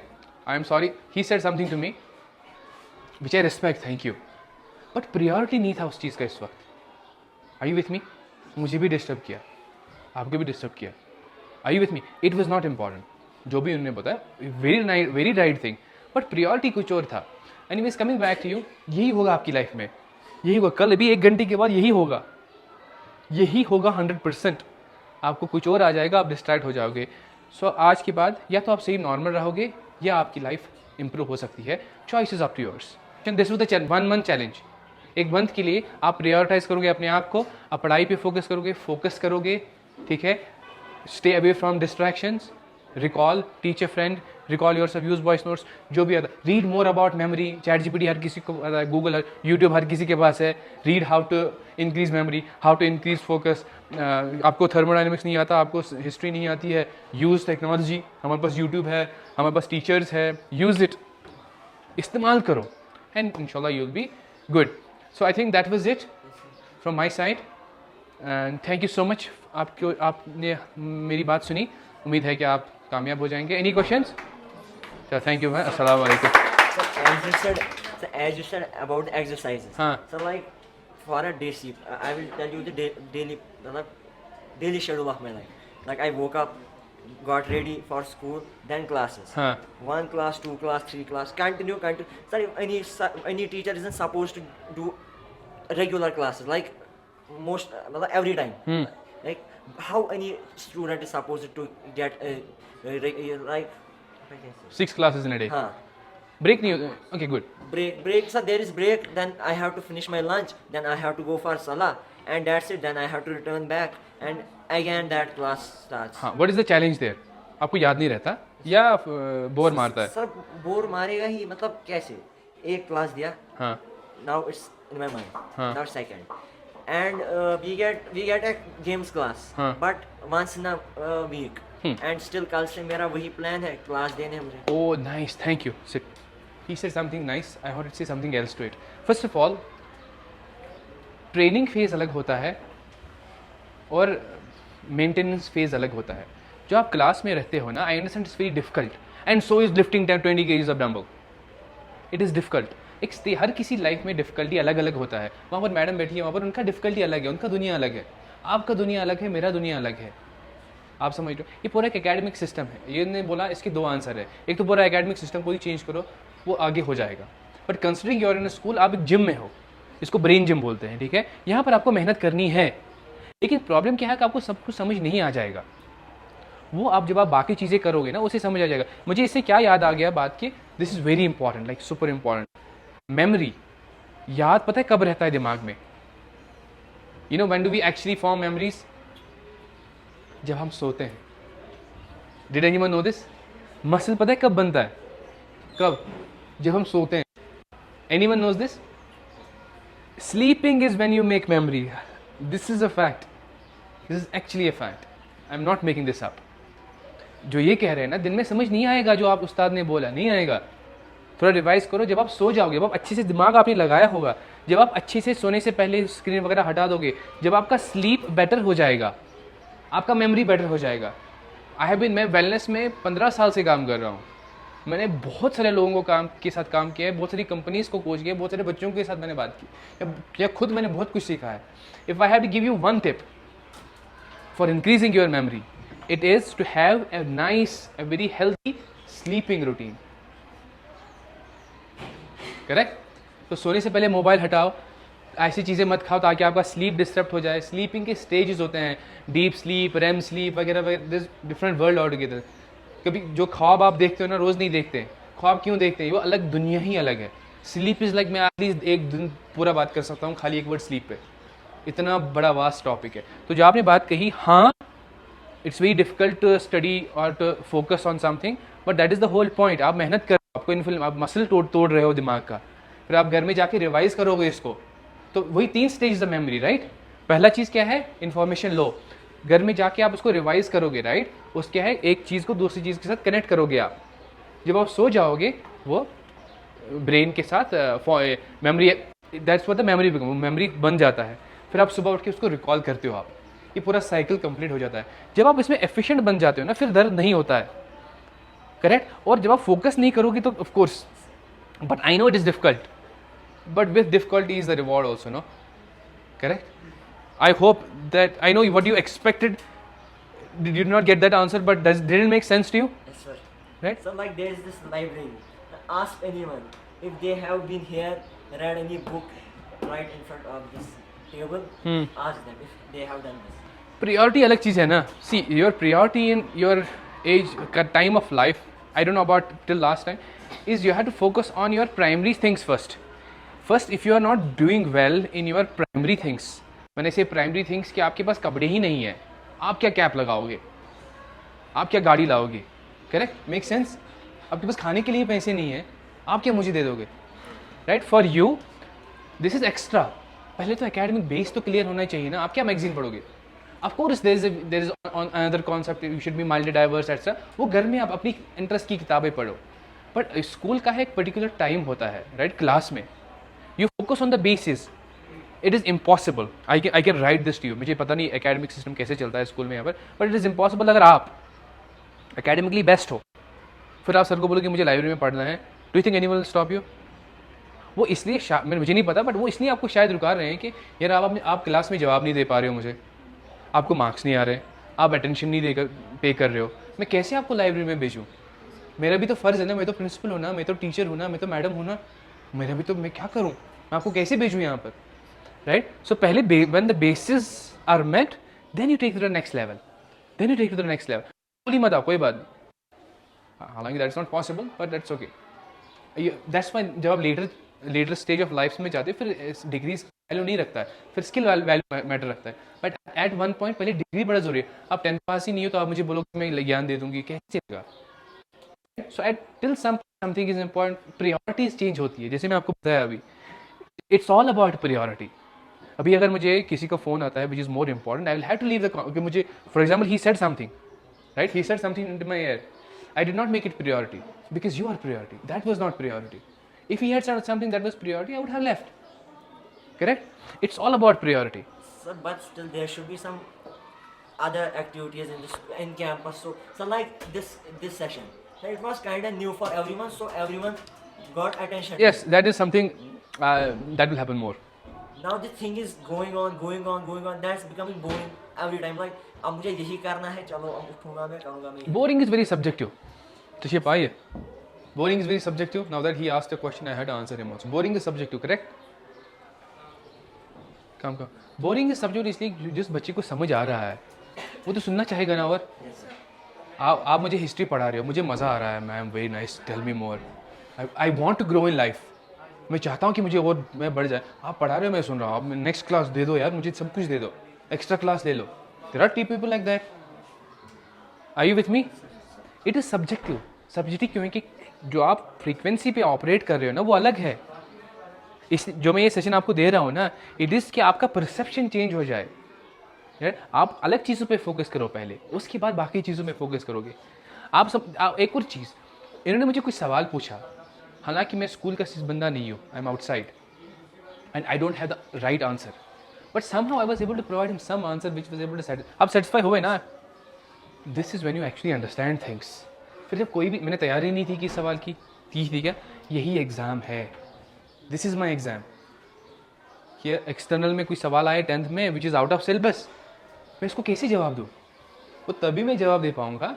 I am sorry, he said something to me which I respect, thank you, but priority नहीं था उस चीज़ का इस वक्त। Are you with me? मुझे भी डिस्टर्ब किया, आपको भी डिस्टर्ब किया। Are you with me? It was not important. जो भी उन्होंने बताया, very right thing, but priority कुछ और था। Anyways, coming back to you, यही होगा आपकी लाइफ में, यही होगा कल भी 1 घंटे के बाद, यही होगा 100%। आपको कुछ और आ जाएगा, आप डिस्ट्रैक्ट हो जाओगे। सो आज के बाद या तो आप सही नॉर्मल रहोगे या आपकी लाइफ इंप्रूव हो सकती है। Choice is up to yours. This was the 1 month challenge. 1 month के लिए आप प्रायोरिटाइज करोगे अपने आप को, आप पढ़ाई पे फोकस करोगे, ठीक है? Stay away from distractions, recall, teach a friend, recall yourself, use voice notes, जो भी आता है। Read more about memory, ChatGPT हर किसी को आता है, गूगल, यूट्यूब हर किसी के पास है। Read how to increase memory, how to increase focus. आपको थर्मोडाइनमिक्स नहीं आता, आपको हिस्ट्री नहीं आती है, यूज़ टेक्नोलॉजी, हमारे पास यूट्यूब है, हमारे पास टीचर्स है, यूज़ इट, इस्तेमाल करो, एंड इंशाल्लाह you will be good. So I think that was it from my side, and thank you so much. आपने मेरी बात सुनी, उम्मीद है कि आप कामयाब हो जाएंगे। Any questions? So thank you, man. Assalamu alaikum. So as you said about exercises. हाँ. So like for a day sleep, I will tell you the daily schedule of my life. Like I woke up, got ready for school, then classes. हाँ. 1 class, 2 class, 3 class, continue. Sir, any teacher isn't supposed to do regular classes like most every time. Like how any student is supposed to get like 6 classes in a day. हाँ. Break नहीं, okay, good. Break. So there is break. Then I have to finish my lunch. Then I have to go for salah, and that's it. Then I have to return back, and again that class starts. हाँ, what is the challenge there? आपको याद नहीं रहता या बोर मारता है? सर बोर मारेगा ही, मतलब कैसे? एक क्लास दिया. हाँ. Now it's in my mind. हाँ. Now second, and we get a games class, हाँ. but once in a week. And still कल से मेरा वही प्लान है, क्लास देने मुझे। Oh, nice. Thank you. Sit. He said something nice. I wanted to say something else to it. First of all, training phase अलग होता है और मेंटेनेंस फेज़ अलग होता है। जो आप क्लास में रहते हो ना, I understand it's very difficult, and so is lifting 20 kgs of dumbbell. It is difficult. एक हर किसी लाइफ में डिफिकल्टी अलग अलग होता है। वहाँ पर मैडम बैठी है, वहाँ पर उनका डिफिकल्टी अलग है, उनका दुनिया अलग है, आपका दुनिया अलग है, मेरा दुनिया अलग है। आप समझ लो, ये पूरा एक एकेडमिक सिस्टम है। ये ने बोला इसके 2 आंसर है। एक तो पूरा एकेडमिक सिस्टम को ही चेंज करो, वो आगे हो जाएगा। But considering you're in school, आप एक जिम में हो, इसको ब्रेन जिम बोलते हैं, ठीक है? यहाँ पर आपको मेहनत करनी है, लेकिन प्रॉब्लम क्या है कि आपको सब कुछ समझ नहीं आ जाएगा। वो आप जब आप बाकी चीज़ें करोगे ना, उसे समझ आ जाएगा। मुझे इससे क्या याद आ गया बात की, this is very important, like super important. Memory, याद पता है कब रहता है दिमाग में? You know when do we actually form memories? जब हम सोते हैं। Did anyone know this? Muscle पता है कब बनता है? कब? जब हम सोते हैं। Anyone knows this? Sleeping is when you make memory. This is a fact, this is actually a fact, I am not making this up. जो ये कह रहे हैं ना, दिन में समझ नहीं आएगा जो आप उस्ताद ने बोला, नहीं आएगा। थोड़ा रिवाइज करो। जब आप सो जाओगे, जब आप अच्छे से दिमाग आपने लगाया होगा, जब आप अच्छे से सोने से पहले स्क्रीन वगैरह हटा दोगे, जब आपका स्लीप बेटर हो जाएगा, आपका मेमोरी बेटर हो जाएगा। मैं वेलनेस में 15 साल से काम कर रहा हूँ। मैंने बहुत सारे लोगों को के साथ काम किया है, बहुत सारी कंपनीज़ को कोच किया, बहुत सारे बच्चों के साथ मैंने बात की, या खुद मैंने बहुत कुछ सीखा है। If I have to give you one tip for increasing your memory, it is to have a nice, a very healthy sleeping routine. Correct? तो सोने से पहले मोबाइल हटाओ, ऐसी चीज़ें मत खाओ ताकि आपका स्लीप डिस्टर्ब हो जाए. स्लीपिंग के स्टेजेस होते हैं, डीप स्लीप, रेम स्लीप वगैरह वगैरह. This different world all together. कभी जो ख्वाब आप देखते हो ना, रोज़ नहीं देखते. ख्वाब क्यों देखते हैं? वो अलग दुनिया ही अलग है. स्लीप इज़ लाइक, मैं एटलीस्ट एक दिन पूरा बात कर सकता हूँ खाली एक वर्ड स्लीप पे. इतना बड़ा वास्ट टॉपिक है. तो जो आपने बात कही, हाँ, it's very difficult to study और to focus on something, but that is the whole point. आप मेहनत कर, आपको इन फिल्म, आप मसल तोड़ रहे हो दिमाग का, फिर आप घर में जाके रिवाइज करोगे इसको. तो वही 3 स्टेज ऑफ मेमोरी, राइट? पहला चीज़ क्या है? इन्फॉर्मेशन लो. घर में जाके आप उसको रिवाइज करोगे, राइट? उसके क्या है? एक चीज़ को दूसरी चीज़ के साथ कनेक्ट करोगे आप. जब आप सो जाओगे, वो ब्रेन के साथ memory, that's what the memory become, memory बन जाता है. फिर आप सुबह उठ के उसको रिकॉल करते हो आप. ये पूरा साइकिल कंप्लीट हो जाता है. जब आप इसमें एफिशिएंट बन जाते हो ना, फिर दर्द नहीं होता है. करेक्ट? और जब आप फोकस नहीं करोगे तो of course, but I know it is difficult, but with difficulty is the reward also, no? Correct? I hope that, I know what you expected, did you not get that answer, but did it make sense to you? Yes, sir. Right? So like there is this library. Ask anyone if they have been here, read any book right in front of this table. Ask them if they have done this. Priority अलग चीज़ है ना. See, your priority in your age, time of life, I don't know about till last time, is you have to focus on your primary things first. First, if you are not doing well in your primary things, मैंने से primary things कि आपके पास कपड़े ही नहीं है, आप क्या कैप लगाओगे, आप क्या गाड़ी लाओगे? करेक्ट? Make sense? आपके पास खाने के लिए पैसे नहीं है, आप क्या मुझे दे दोगे? Right? For you this is extra. पहले तो एकेडमिक बेस तो क्लियर होना चाहिए ना. आप क्या मैगजीन पढ़ोगे? Of course there is another concept, you should be multi diverse etcetera. वो घर में आप अपनी इंटरेस्ट की किताबें पढ़ो. बट स्कूल का है एक पर्टिकुलर टाइम होता है, राइट? क्लास में you focus on the basis. It is impossible. I can write this to you. मुझे पता नहीं एकेडमिक सिस्टम कैसे चलता है स्कूल में यहाँ पर, बट इट इज़ इम्पॉसिबल. अगर आप एकेडमिकली बेस्ट हो, फिर आप सर को बोलो कि मुझे लाइब्रेरी में पढ़ना है, do you think anyone will stop you? वो इसलिए मुझे नहीं पता, बट वो इसलिए आपको शायद रुका रहे हैं कि यार आप क्लास में जवाब नहीं दे पा रहे हो, मुझे आपको मार्क्स नहीं आ रहे, आप अटेंशन नहीं देकर पे कर रहे हो, मैं कैसे आपको लाइब्रेरी में भेजूँ? मेरा भी तो फ़र्ज़ है ना, मैं तो प्रिंसिपल हूँ ना, मैं तो टीचर हूँ ना, मैं तो मैडम हूँ ना, मेरा भी तो, मैं क्या करूँ, मैं आपको कैसे भेजूँ यहाँ पर? राइट? सो पहले when the basis are met, then you take to the next level, then you take to the next level. बोली मत आप, कोई बात नहीं, हालांकि that's not possible, but that's okay. That's why जब आप लेटर स्टेज ऑफ लाइफ में जाते हो, फिर डिग्रीज वैल्यू नहीं रखता है, फिर स्किल वैल्यू मैटर रखता है. बट एट वन पॉइंट पहले डिग्री बड़ा जरूरी है. आप 10th पास ही नहीं हो तो आप मुझे बोलो कि मैं ज्ञान दे दूंगी, कैसे चलेगा? So at till something is important, priorities change होती है. जैसे मैं आपको बताया अभी, इट्स ऑल अबाउट प्रायोरिटी. अभी अगर मुझे किसी का फोन आता है which is more important, I will have to leave the, मुझे for example he said something, right? He said something into my ear, I did not make it priority because you are priority. That was not priority. If he had said something that was priority, I would have left. Correct? It's all about priority. Sir, but still there should be some other activities in campus. So like this session, so it was kind of new for everyone. So everyone got attention. Yes, that is something that will happen more. Now the thing is going on. That's becoming boring every time. Like अब मुझे यही करना है, चलो अब उठूंगा मैं, करूंगा मैं. Boring is very subjective. तो ये पाइए, boring is very subjective. Now that he asked a question, I had to answer him also. Boring is subjective, correct? काम का बोरिंग इज सब्जेक्ट, इसलिए जिस बच्चे को समझ आ रहा है वो तो सुनना चाहेगा ना. और आप मुझे हिस्ट्री पढ़ा रहे हो, मुझे मज़ा आ रहा है, ma'am very nice, tell me more, I want to grow in life. मैं चाहता हूँ कि मुझे और मैं बढ़ जाए. आप पढ़ा रहे हो, मैं सुन रहा हूँ. आप नेक्स्ट क्लास दे दो यार, मुझे सब कुछ दे दो, एक्स्ट्रा क्लास ले लो. There are people like that. Are you with me? It is subjective. Subjective क्यों है कि जो आप फ्रीक्वेंसी पे ऑपरेट कर रहे हो ना, वो अलग है. इस जो मैं ये सेशन आपको दे रहा हूँ ना, इट इज़ कि आपका परसेप्शन चेंज हो जाए. आप अलग चीज़ों पे फोकस करो पहले, उसके बाद बाकी चीज़ों में फोकस करोगे. एक और चीज़, इन्होंने मुझे कुछ सवाल पूछा, हालांकि मैं स्कूल का बंदा नहीं हूँ, I am outside and I don't have the right answer, but somehow I was able to provide him some answer which was able to आप सेटिस्फाई हुए ना. This is when you actually understand things. फिर जब कोई भी, मैंने तैयारी नहीं थी कि सवाल की थी क्या, यही एग्ज़ाम है, दिस इज़ माई एग्ज़ाम. कि एक्सटर्नल में कोई सवाल आए 10th में which is out of syllabus, मैं इसको कैसे जवाब दूँ? वो तभी मैं जवाब दे पाऊंगा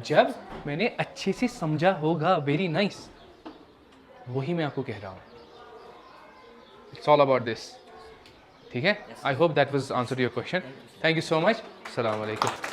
जब मैंने अच्छे से समझा होगा। वेरी नाइस, वही मैं आपको कह रहा हूँ। इट्स ऑल अबाउट दिस, ठीक है? I hope that was answer your question. Thank you so much. अस्सलाम वालेकुम।